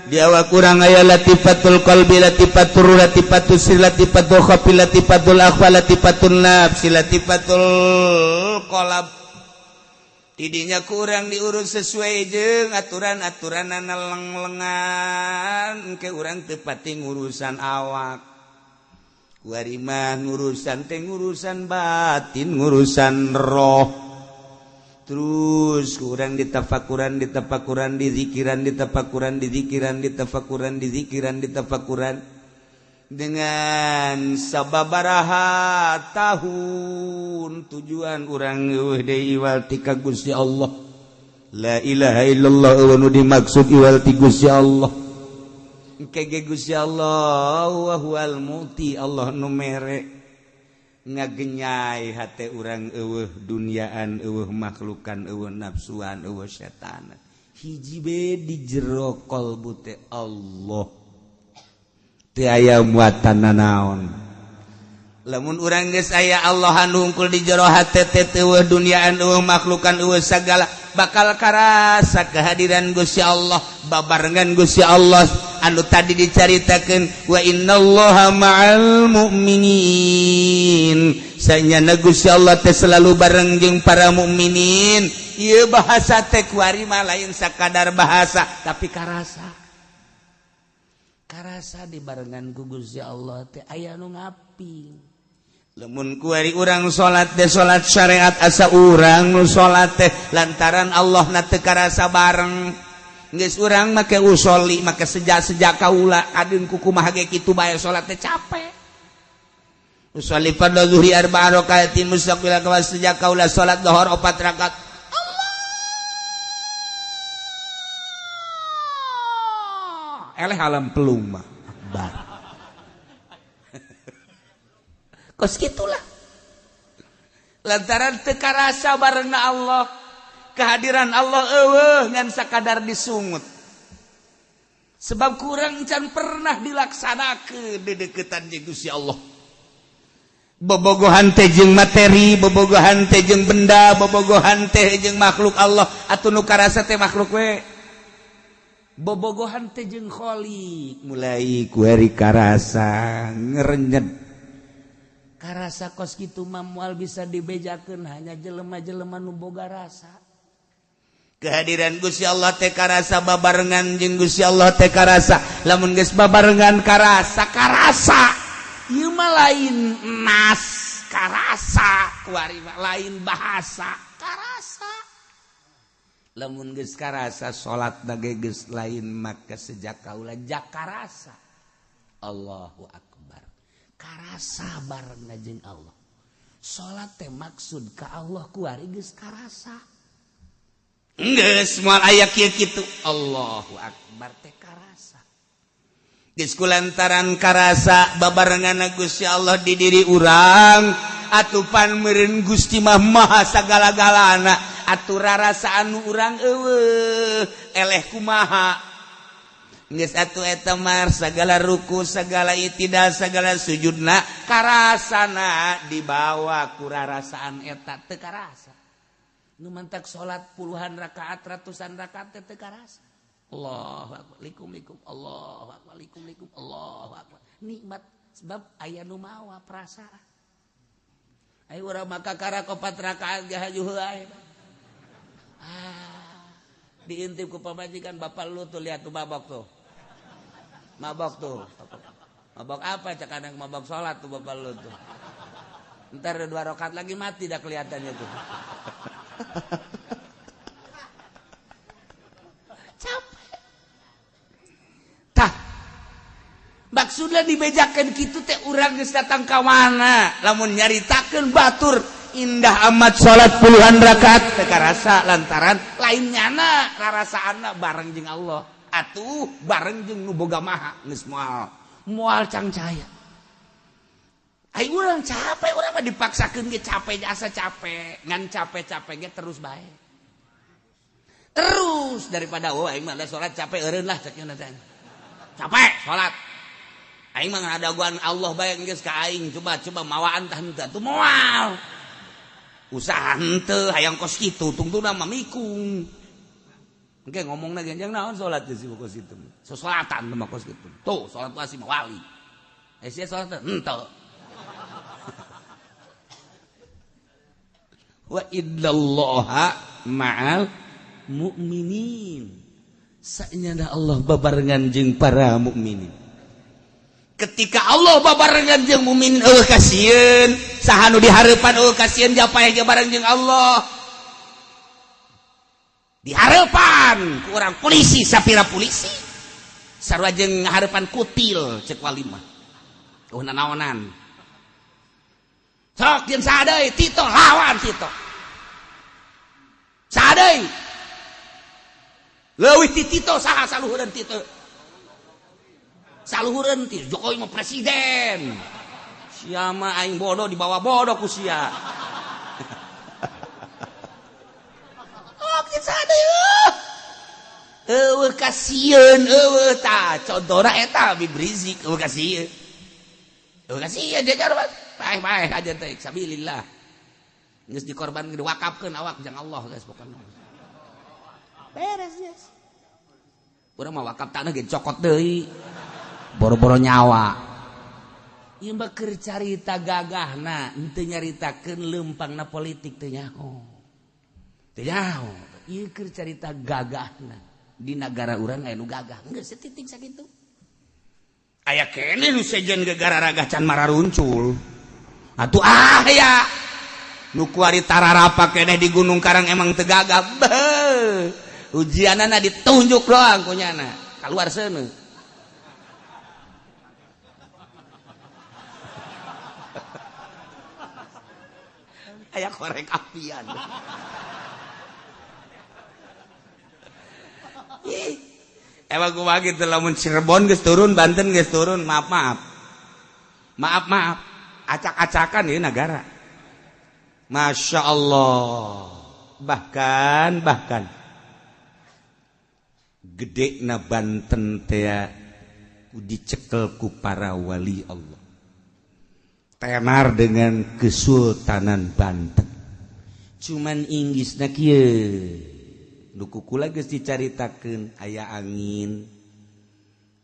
di awak kurang aya latifatul qalbi latifatur ruh latifatul sir latifatul khafi latifatul akhfa latifatul nafsi latifatul qalb. Tidinya kurang diurus sesuai jeung aturan-aturan leng-lengan ke urang teu pati ngurusan awak kuari mah ngurusan teh ngurusan batin ngurusan roh. Terus kurang ditafakuran dizikiran dengan sababaraha tahun tujuan urang deui wal tika Gusti Allah la ilaha illallah nu dimaksud iwal ti Gusti Allah kege Gusti Allah wa huwal muti Allah nu mere ngagenyai hate urang eueuh dunyaan eueuh makhlukan eueuh nafsuan eueuh setan hiji be di jero qalbu teh Allah teu aya muatan nanaon lamun urang geus aya Allah anu hungkul di jero hate teh eueuh dunyaan eueuh makhlukan eueuh sagala bakal karasa kehadiran Gusti Allah babarengan Gusti Allah anu tadi dicaritakeun wa innallaha ma'al mu'minin sanyana Gusti Allah teh selalu bareng jeung para mukminin ieu bahasa teh kuari mah lain sakadar bahasa tapi karasa dibarengan ku Gusti Allah teh aya nu ngaping lamun kuari urang salat teh salat syariat asa urang nu salat teh lantaran Allah na teu karasa bareng geus urang make usolli make sejak kaula adeun kumaha ge kitu bae salat teh capek usolli fardhu zuhri arba'a rakaatin mustaqbil ka sejak kaula salat zuhur 4 rakaat eleh alam pelung mah kos gitulah lantaran teu karasa barengna Allah kehadiran Allah eueuh ngan sakadar disungut sebab kurang can pernah dilaksanakeun dedeketan jeung Gusti Allah bobogohan teh jeung materi bobogohan teh jeung benda bobogohan teh jeung makhluk Allah atuh nu karasa teh makhluk we bobogohan teh jeung khaliq mulai kuari karasa ngerenyet karasa kos kitu mah moal bisa dibejakeun hanya jelema-jelema nu boga rasa kehadiran Gusti Allah teh karasa babarengan jeung Gusti Allah teh karasa lamun geus babarengan karasa ieu mah lain nas karasa kuari mah lain bahasa karasa lamun geus karasa salat da geus lain maka sejak kaula jak karasa Allahu akbar karasa bareng jeung Allah salat teh maksud ka Allah kuari geus karasa geus moal aya kieu kitu Allahu akbar teh karasa geus kulantaran karasa babarengan Gusti Allah di diri urang atupan meureun Gusti mah maha sagala-galana atuh rarasa anu urang eueuh eleh kumaha geus atuh eta mah sagala ruku sagala itidal sagala sujudna karasana dibawa ku rarasaan eta teu karasa nu mantak salat puluhan rakaat ratusan rakaat teu karasa Allahu akbar likum Allahu akbar likum Allahu akbar nikmat sebab aya nu mawa perasaan aya urang maka kara 4 rakaat gahajuh ae diintip ku pamajikan bapak lu tuh lihat tuh mabok tuh mabok apa cak anak mabok sholat tuh bapak lu tuh ntar 2 rakaat lagi mati dah kelihatannya tuh capek tah maksudnya dibejakan gitu teh urang geus datang ka mana lamun nyaritakeun batur indah amat salat puluhan rakaat teu karasa lantaran lain nyana rarasaanna bareng jeung Allah atuh bareng jeung nu boga maha geus moal cangcaya ai urang capek urang mah dipaksakeun ge capek asa capek ngan capek-capek ge terus bae terus daripada aing mah salat capek eureun lah cek nya teh capek salat aing mah ngadaguan Allah bae geus ka aing coba mawaan tah henteu atuh moal usaha henteu hayang kos kitu tungtuna mah mikung engke ngomongna genjang naon salat di situ kos kitu sasalatan mah kos kitu tuh salat wasi mah wali sia salat henteu wa iddallaha ma'al mu'minin sanyana Allah babarengan jeung para mukminin ketika Allah babarengan jeung mukmin kasieun saha nu dihareupan kasieun japaya ge bareng jeung Allah dihareupan ku urang polisi sapira polisi sarua jeung ngahareupan kutil cek walimah nanaonan sok jeung saha deui Tito lawan Tito saha deui leuwih ti Tito saha saluhureun Tito saluhureun ti Jokowi mah presiden sia mah aing bodoh dibawa bodoh ku sia oh kita ada kasieun tah contohna eta Habib Rizik kasieun dia cara bae aja teh sabilillah geus dikorbankeun diwakafkeun awak jeung Allah guys pokona beres guys urang mah wakaf tanah ge cokot deui boro-boro nyawa ieu mah keur carita gagahna henteu nyaritakeun leumpangna politik teu nyaho ieu keur carita gagahna di negara urang aya nu gagah geus setitik sakitu aya keneh nu sejen gegara can mararuncul atuh aya nu kuari tararapa keneh di Gunung Karang emang teu gagah ujianana ditunjuk doang kunyana keluar seuneu aya korek apian emang kumaha kitu lamun Cirebon geus turun Banten geus turun maaf acak-acakan ieu negara Masya Allah bahkan gede na Banten teh dicekel ku para wali Allah tenar dengan Kesultanan Banten cuman inggisna kieu nu kukula geus dicaritakeun aya angin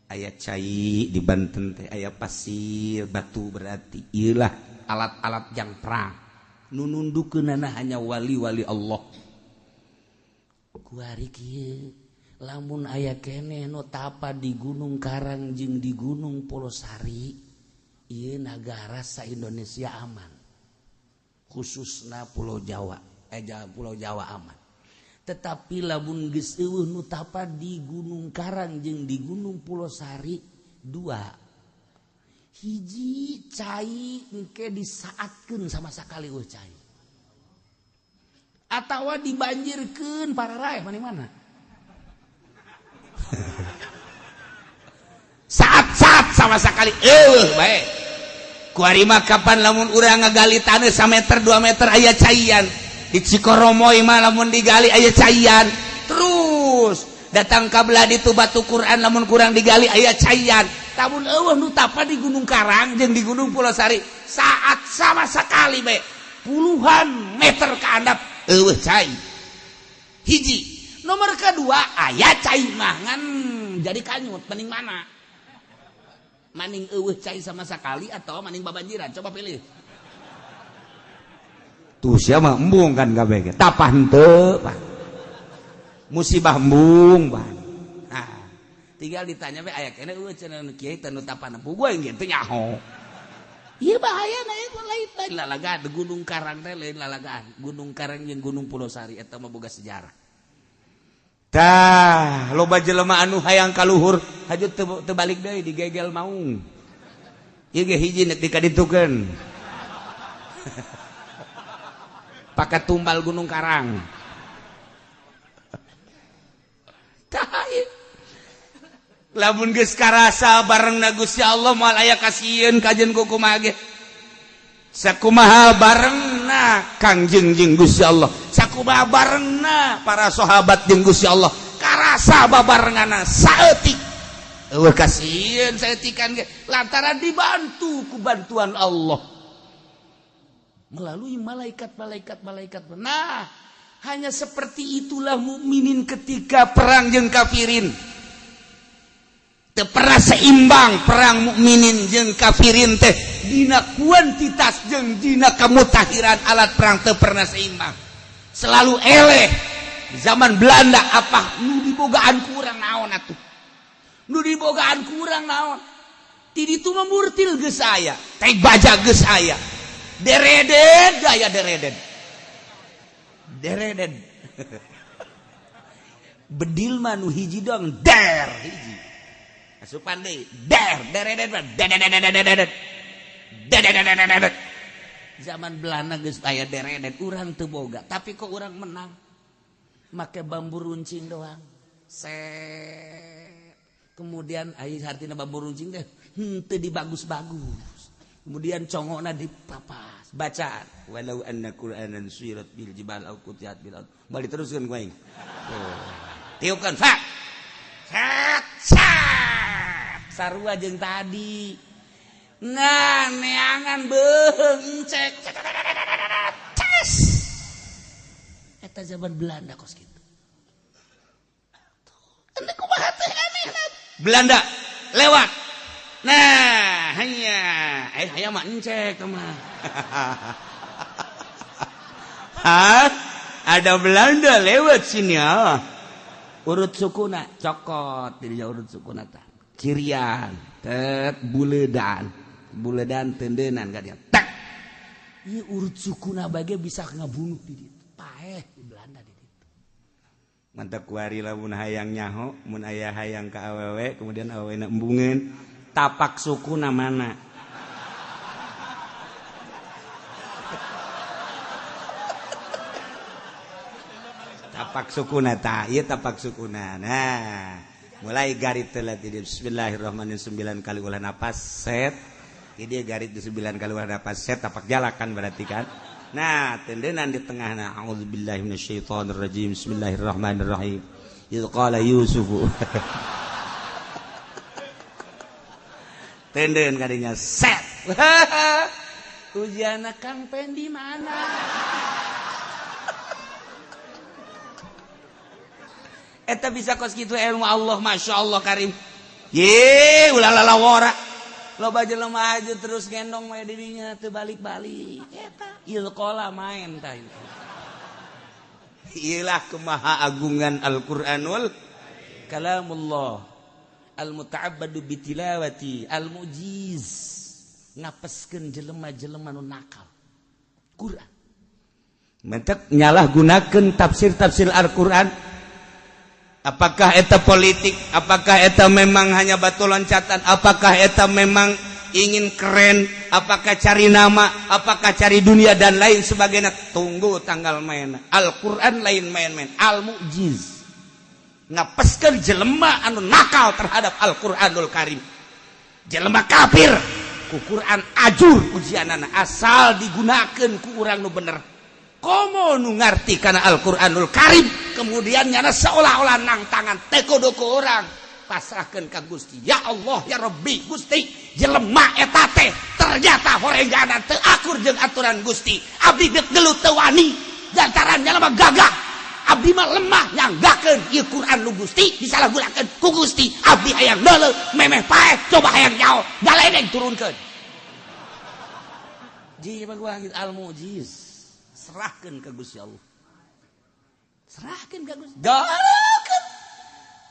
aya cai di Banten teh aya pasir batu berarti ieulah alat-alat jang perang nu nundukeunana hanya wali-wali Allah kuari kieu lamun aya keneh nu tapa di Gunung Karang jeung di Gunung Polosari ieu nagara sa Indonesia aman khususna Pulau Jawa Pulau Jawa aman tetapi lamun geus eueuh nu tapa di Gunung Karang jeung di Gunung Polosari dua hiji cai engke disaatkeun sama sakali cai atawa dibanjirkeun para rakyat mana-mana saat sama sekali bae kuari mah kapan lamun urang ngagali taneuh 1 meter 2 meter aya caian di Cikoromoy mah lamun digali aya caian terus datang ka belah ditu batu Quran lamun kurang digali aya caian tamun eueuh nu tapa di Gunung Karang jeung di Gunung Pulosari saat sama sekali bae puluhan meter ka handap eueuh cai hiji nomor kedua aya cai mangan jadi kanyut mending mana maning eueuh cai sama sekali atau maning babanjiran coba pilih tuh sia mah embung kan kabeh ge tapah henteu Pak musibah embung Pak nah tinggal ditanya we aya keneh eueuh cenah kiai teh nu tapana puguh engge teu nyaho ieu bahayana ieu lain lalagaan Gunung Karang teh lain lalagaan Gunung Karang jeung Gunung Pulosari eta mah boga sejarah tah loba jelema anu hayang kaluhur hajut teu balik deui digegel maung ieu ge hiji nek dikaditukeun pakai tumbal Gunung Karang lamun geus karasa barengna Gusti Allah moal aya kasieun kajen kumaha ge sakumaha barengna Kangjeng jeung Gusti Allah sakumaha barengna para sahabat jeung Gusti Allah karasa babarengana saeutik eueuh kasieun saeutikan ge lantaran dibantu ku bantuan Allah melalui malaikat. Nah, hanya seperti itulah mukminin ketika perang jeung kafirin. Teu pernah seimbang perang mukminin jeung kafirin teh dina kuantitas jeung dina kamutahiran alat perang teu pernah seimbang. Selalu eleh. Zaman Belanda apa nu dibogaan ku urang naon atuh? Nu dibogaan ku urang naon? Ti ditu mah murtil geus aya, teh baja geus aya. Dereden gaya dereden bedil mah nu hiji dong der hiji asupan deui dereden zaman Belanda geus aya dereden urang teu boga tapi kok urang menang make bambu runcing doang Kemudian aya hartina baburuncing teh henteu dibagus-bagus. Kemudian congona dipapas, bacaan walau anna qur'anan suyirat bil jibal au qutiat bil balik teruskeun ku aing. Tiupkeun fa. Sarua jeung tadi. Nah, neangan beung cek. Ces. Eta zaman Belanda kos kitu. Ente kumaha teh anehna. Belanda lewat. Nah, hanya aya mah encek mah. Hah? Ada Belanda lewat sini ya. Urut sukuna cokot di urut sukuna tah. Cirian, tet buledan tendenan ka dia. Tak. Ieu urut sukuna bage bisa ngabunuh di ditu. Paeh di Belanda di ditu. Mantap kuari lamun hayang nyaho, mun aya hayang ka awewe, kemudian awewena embungeun, tapak sukuna mana? Tapak sukuna tah, ieu tapak sukuna. Nah, mulai garit telat di bismillahirrahmanirrahim 9 kali ulah napas set. Dia garit di 9 kali ulah napas set tapak jalakan berarti kan. Nah, tendenan di tengahna a'udzubillahi minasyaitonirrajim bismillahirrahmanirrahim. Idz qala Yusufu. Tenden kadinya set. Ujiana Kang Pen di mana? Eta bisa kos kitu ilmu Allah masyaallah karim. Ye ulah lalawara. Loba jelema aja terus gendong we dirinya teu balik-balik. Eta ieu kola main tah itu. Iyalah kumaha agungan Al-Qur'anul kalamullah. Al-muta'abbadu bitilawati al-mujiz. Ngapeskeun jelema-jelema nu nakal. Quran. Mentek nyalahgunakeun tafsir-tafsir Al-Qur'an. Apakah eta politik? Apakah eta memang hanya batu loncatan? Apakah eta memang ingin keren? Apakah cari nama? Apakah cari dunia dan lain sebagainya? Tunggu tanggal main. Al-Quran lain main-main. Al-Mu'jiz. Ngapeskeun jelema anu nakal terhadap Al-Quranul Karim. Jelema kafir ku Quran ajur ujianana asal digunakeun ku urang nu bener. Komo nu ngarti kana Al-Qur'anul Karim kemudian nyana seolah-olah nang tangan teko doko orang pasrahkeun ka Gusti. Ya Allah ya Rabbi Gusti jelema eta teh ternyata horengana teu akur jeung aturan Gusti. Abdi gelut teu wani lantaran jelema gagah. Abdi mah lemah nyanggakeun ieu Qur'an nu Gusti disalahgunakeun ku Gusti. Abdi hayang deuleu memeh paeh coba hayang nyaho galedeng turunkeun. Ji bagua al-mu'jiz. Serahkan ke Gusti Allah. Serahkan ke Gusti. Dalakan.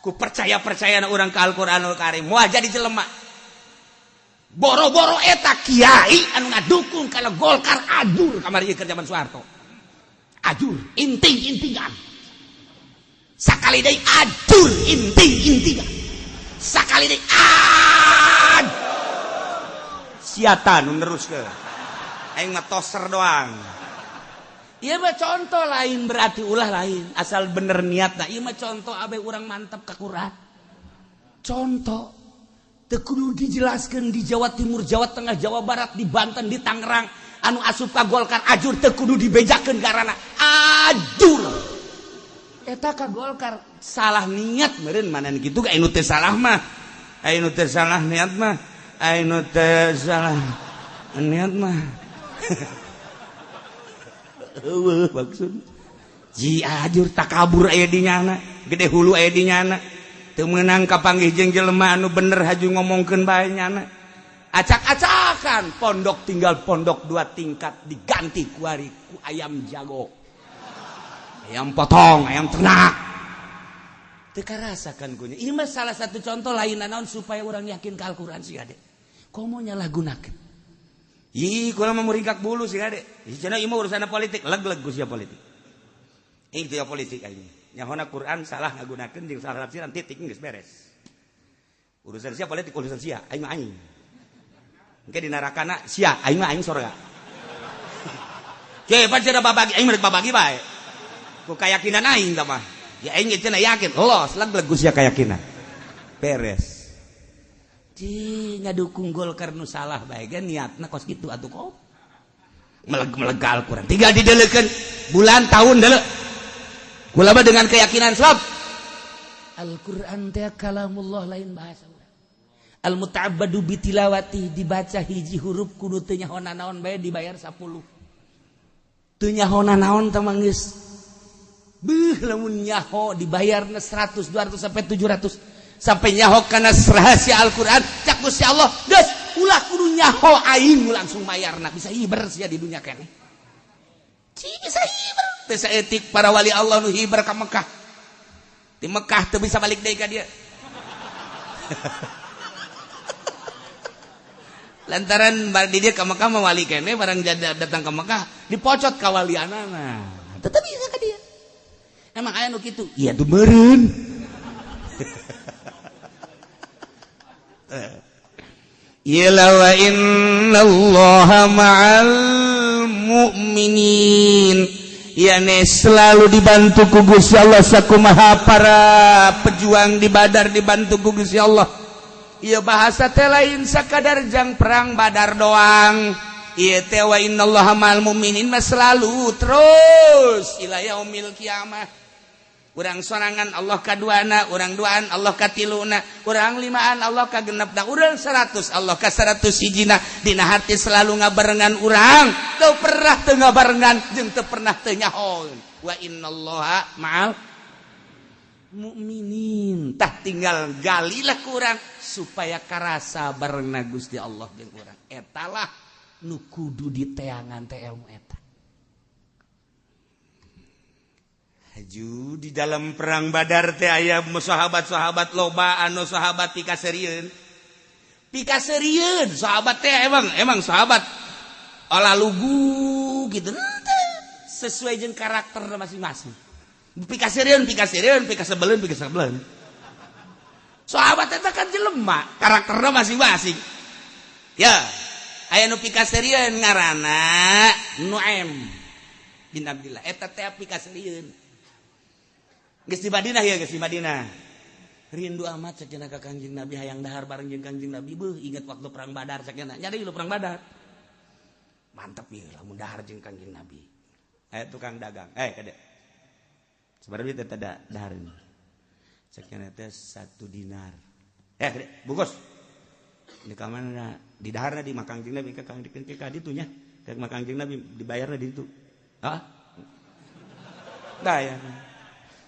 Ku percaya orang ke Al-Qur'anul Karim. Moal jadi jelema. Boro-boro eta kiai anu ngadukung kana Golkar ajur kamari keur zaman Soeharto. Ajur inting-intingan. Sakali deui ajur inting-intingan. Sakali deui siatan nu neruskeun. Aing mah toser doang. Iya mah contoh lain berarti ulah lain asal bener niatna. Iya mah contoh abe urang mantap ka Quran. Contoh teu kudu dijelaskeun di Jawa Timur, Jawa Tengah, Jawa Barat, di Banten, di Tangerang anu asup ka Golkar ajur teu kudu dibejakeun garana. Ajur. Eta ka Golkar salah niat meureun manan kitu ka anu teu salah mah. Anu teu salah niat mah. Anu teu salah niat mah. Maksud ji ajur takabur aya di nyana gede hulu aya di nyana teu meunang kapanggih jeung jelema anu bener haju ngomongkeun bae nyana acak-acakan pondok tinggal pondok 2 tingkat diganti ku ayam jago ayam potong ayam ternak teu karasakan ku nya ieu mah salah satu contoh lain naon supaya urang yakin ka Al-Qur'an sih ade komo nyalahgunakeun. Ih, kula mah muringkak bulu sih ade. Cenah ieu mah urusan politik, leg-leg ku sia politik. Itu ya politik aing. Nyahona Quran salah ngagunakeun jeung salah tafsiran titik geus beres. Urusan sia politik urusan sia, aing mah aing. Engke di narakana sia, aing mah aing sorga. Ke pancen babagi aing meureuk babagi bae. Ku kayakinan aing tah mah. ya aing cenah yakin Allah slag legus ya keyakinan beres ji ngadukung Golkar nu salah bae ge niatna kos kitu atuh kok melegal Al-Quran tinggal didelekeun bulan tahun deuleu kulama dengan keyakinan sebab Al-Quran teh kalamullah lain bahasa urang al-muta'abbadu bitilawati dibaca hiji huruf kudu teu nyahona naon bae dibayar 10 teu nyahona naon teh mah geus beuh lamun nyaho dibayarna 100 200 sampai 700 sampai nyaho kana rahasia Al-Quran cak Gusti Allah geus ulah kudu nyaho aing langsung bayarna bisa hiber sia di dunia keneh bisa hiber teu saeutik para wali Allah nu hiber ka Mekah di Mekah teu bisa balik deui ka dieu lantaran di dia ke Mekah mawali keneh barang datang ke Mekah dipocot kawalianana tetep bisa ka dia emang aya nu kitu iya tuh meureun Yala wa innallaha ma'al mu'minin yani selalu dibantu ku Gusti Allah sakumaha para pejuang di Badar dibantu ku Gusti Allah ieu bahasa teh lain sakadar jang perang Badar doang ieu teh wa innallaha ma'al mu'minin mah selalu terus ila yaumil kiamah urang sorangan Allah kaduana, urang duaan Allah katiluna, urang limaan Allah kagenepna, urang 100 Allah ka 100 hijina dina hati selalu ngabarengan urang, teu pernah teu ngabarengan jeung teu pernah teu nyahoeun. Wa innallaha ma'al mu'minin. Tah tinggal galilah ku urang supaya karasa barengna Gusti Allah jeung urang. Eta lah nu kudu diteangan teh ilmu eta. Di dalam perang Badar teh aya sahabat-sahabat loba anu sahabat pikaserieun sahabat teh emang sahabat ala lugu gitu sesuai jeung karakter masing-masing pikaserieun pikasebeleun sahabat eta kan jelema karakterna masing-masing ya aya nu pikaserieun ngaranna Nuaim bin Abdillah eta teh pikaserieun geus di Madinah ya geus di Madinah. Rindu amat sakeuna ka Kangjeng Nabi hayang dahar bareng jeung Kangjeng Nabi beuh inget waktu perang Badar sakeuna. Nyari lu perang Badar. Mantep ieu lamun dahar jeung Kangjeng Nabi. Tukang dagang. Kade. Sabaraha teh teh dahar ini. Sakeuna teh 1 dinar. Kade, bungkus. Di ka mana di daharna di Kangjeng Nabi ka Kangjeng ka ditu nya. Ka Kangjeng Nabi dibayarna di ditu. Heeh. Da ya.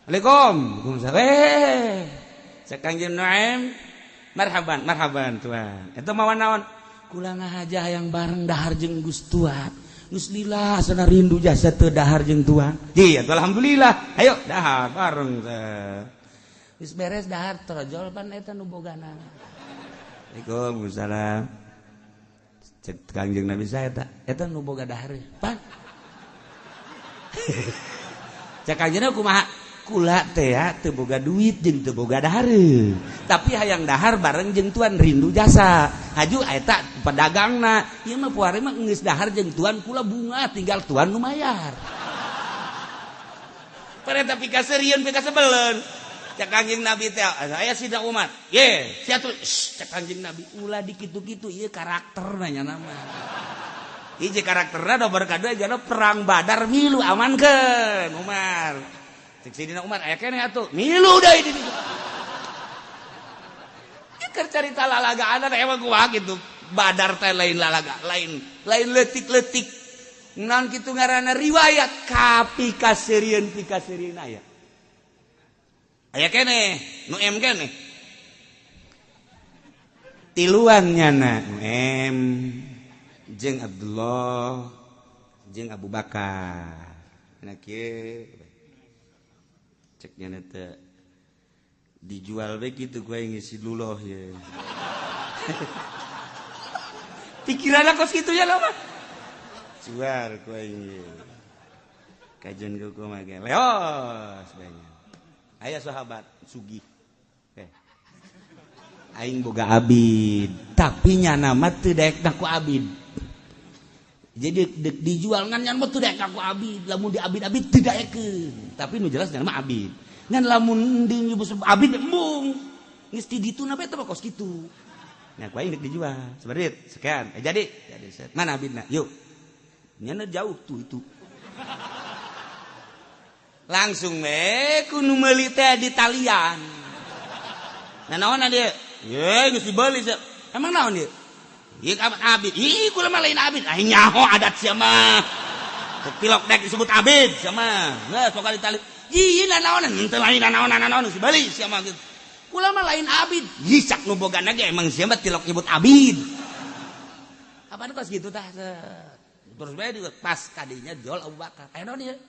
Assalamualaikum. Cek Kangjeng Nuaim, marhaban tuan. Eta mah naon? Kula ngahajah hayang bareng dahar jeung Gus Tuan. Geus lila sana rindu jasa teu dahar jeung tuan. Ji, alhamdulillah. Ayo dahar bareng teh. Geus beres dahar trojol pan eta nu bogana. Waalaikumsalam. Cek Kangjeng Nabi saya eta nu boga dahar. Pan. Cek Kangjeng kumaha? Kula teh teu boga duit jeung teu boga dahar tapi hayang dahar bareng jeung tuan rindu jasa haju eta pedagangna ieu mah puari mah geus dahar jeung tuan kula bunga tinggal tuan nu mayar pareta pikaseureun pikasebeleun cek Kangjeng Nabi teh aya sida umat ye sia tuh cek Kangjeng Nabi ulah dikitu-kitu ieu karakterna nya nama hiji karakterna nomor kadua jana perang Badar milu amankeun Umar cek Sidina Umar aya keneh atuh milu deui di ditu keur carita lalagaana emang kumaha kitu Badar teh lain lalaga lain leutik-leutik naon kitu ngaranna riwayat ka pikaserieun aya keneh Nuaim keneh tiluan nyana Nuaim jeung Abdullah jeung Abu Bakar nah kieu ceknya nete dijual baik gitu gue yang ngisi luloh ya pikirannya kos gitu ya lama jual gue ini kajian gue magen leos banyak ayah sahabat sugi aing boga abid tapi nyana mah teu daek daku abid jadi dijual ngan nyan mah teu daek daku abid lamun di abid-abid teu daekeun tapi nu jelas nyana mah abid ngan lamun di abid embung geus di ditu na eta kos kitu. Nah, kuaing dek dijual. Seberit, sekian. Jadi set. Mana abidna? Yuk. Nyana jauh tuh itu. Langsung kudu meuli teh di talian. Nah, naon dia? Ye, geus dibeli set. Emang naon dia? Ieu abid. Ih, kula mah lain abid. Ah nyaho adat sia mah. Pilok dek disebut abid sia mah. Geus sok ditali. Ih, naonan teu lain naon si bali sia mah gitu. Kula mah lain abid. Ih, cak nu bogana ge emang sia mah tilok nyebut abid. Apaan kos gitu tah? Terus bae pas kadinya jual Abu Bakar. Aya naon ieu?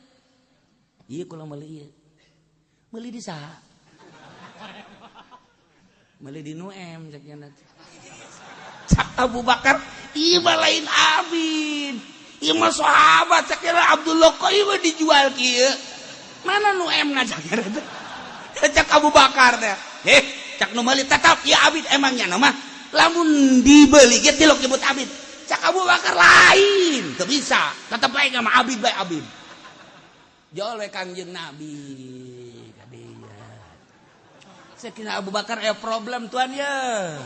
Ieu kula meuli ieu. Meuli di saha? Meuli di Nuem cak nya nanti. Cak Abu Bakar, ieu mah lain abid. Ieu mah sahabat cak nya Abdullah kok ieu dijual kieu. Mana Nuem na cak nya teh? Cak Abu Bakar teh. Cak nu meuli tetap ieu abid emangnya nama. Lamun dibeli ge tilok nyebut abid. Cak Abu Bakar lain, teu bisa. Tetep lain sama abid bae abid. Jol we Kangjeng Nabi kadinya. Sakinah Abu Bakar problem tuan ya.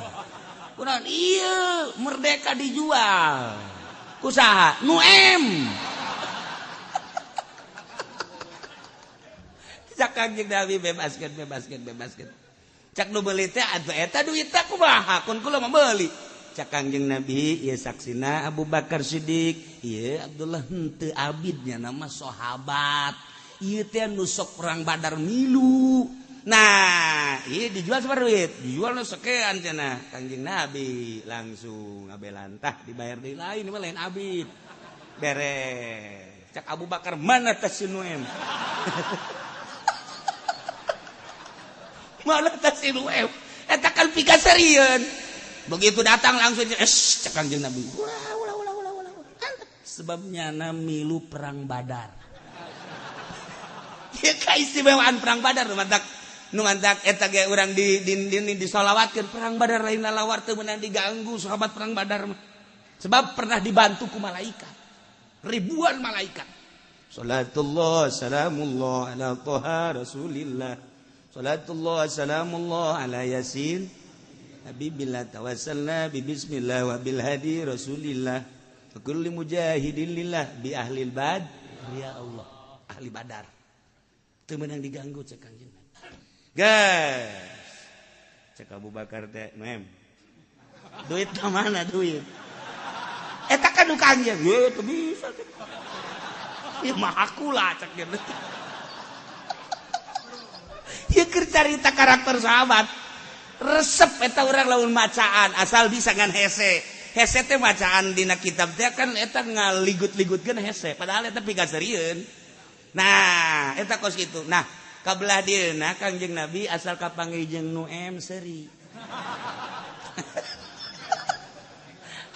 Kunaon ieu merdeka dijual. Kusaha? Nuem. Cak Kangjeng Nabi bebaskeun. Cak nu beuli teh atuh eta duit teh kumaha? Kun kula mah beuli. Cak Kangjeng Nabi ieu saksina Abu Bakar Siddiq, ieu Abdullah henteu abidnya nama sahabat. Ieu teh nu sok perang Badar milu. Nah, ieu dijual sabaraha duit? Dijual nu sakean cenah. Kangjeng Nabi langsung ngabelantah dibayar deui lain mah lain abid. Beres. Cak Abu Bakar mana teh si Nuem? Mana teh si Nuem? Eta kan pikasarieun. Begitu datang langsung cek Kangjeng Nabi. Ulah. Sebabnya milu perang Badar. Ya keistimewaan perang Badar nu mantak eta ge urang disolawatkeun perang Badar lain lalawar teu meunang diganggu sahabat perang Badar mah. Sebab pernah dibantu ku malaikat. Ribuan malaikat. Salatullah salamullah ala Thaha Rasulillah. Salatullah salamullah ala Yasin. Habibillah tawassalna bi bismillah wa bil hadi Rasulillah wa kulli mujahidin lillah bi ahlil bad ya Allah ahli Badar teu meunang diganggu cek Kangjeng Nabi. Gas cek Abu Bakar teh mem duit ka mana duit eta kan Kangjeng ye teu bisa ieu mah akula cek dia ieu keur carita karakter sahabat. Resep eta urang lamun macaan asal bisa ngan hese teh macaan dina kitab teh kan eta ngaligut-ligutkeun hese padahal eta pikasarieun. Nah eta kos kitu. Nah kabelah dieuna Kangjeng Nabi asal kapanggih jeung Nuem seuri.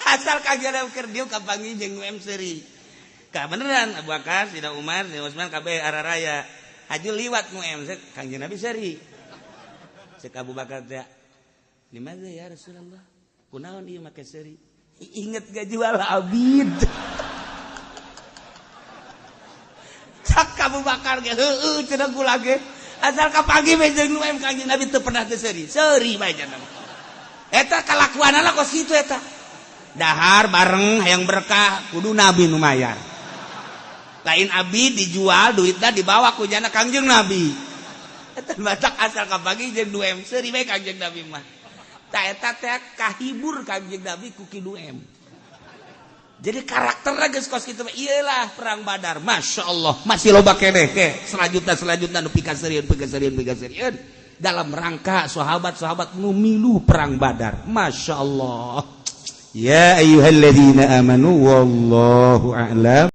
Asal Kangjeng Nabi keur dieu kapanggih jeung Nuem seuri. Ka beneran Abu Bakar, Sidina Umar, Sidina Utsman kabeh araraya. Aju liwat Nuem Kangjeng Nabi seuri. Cek Abu Bakar teh, "Limadza ya Rasulullah? Kunaon ieu make seuri?" Inget gak jual abid. Cak Abu Bakar ge, heueuh cenah kula ge. Asal kapanggih we jeung Nuem Kangjeng Nabi teu pernah teu seuri. Seuri bae cenah. Eta kalakuanana kos kitu eta. Dahar bareng hayang berkah kudu Nabi nu mayar. Lain abid dijual duitna dibawa ku jana Kangjeng Nabi. Eta batak asal kapanggih jeung Nuem seuri bae Kangjeng Nabi mah. Ta eta teh kahibur Kangjeng Nabi ku ki Nuem. Jadi karakterna geus kos kitu ieulah perang Badar. Masyaallah masih loba keneh ke selanjutna nu pikasarieun dalam rangka sahabat-sahabat nu milu perang Badar. Masyaallah. Ya ayyuhalladzina amanu wallahu a'lam.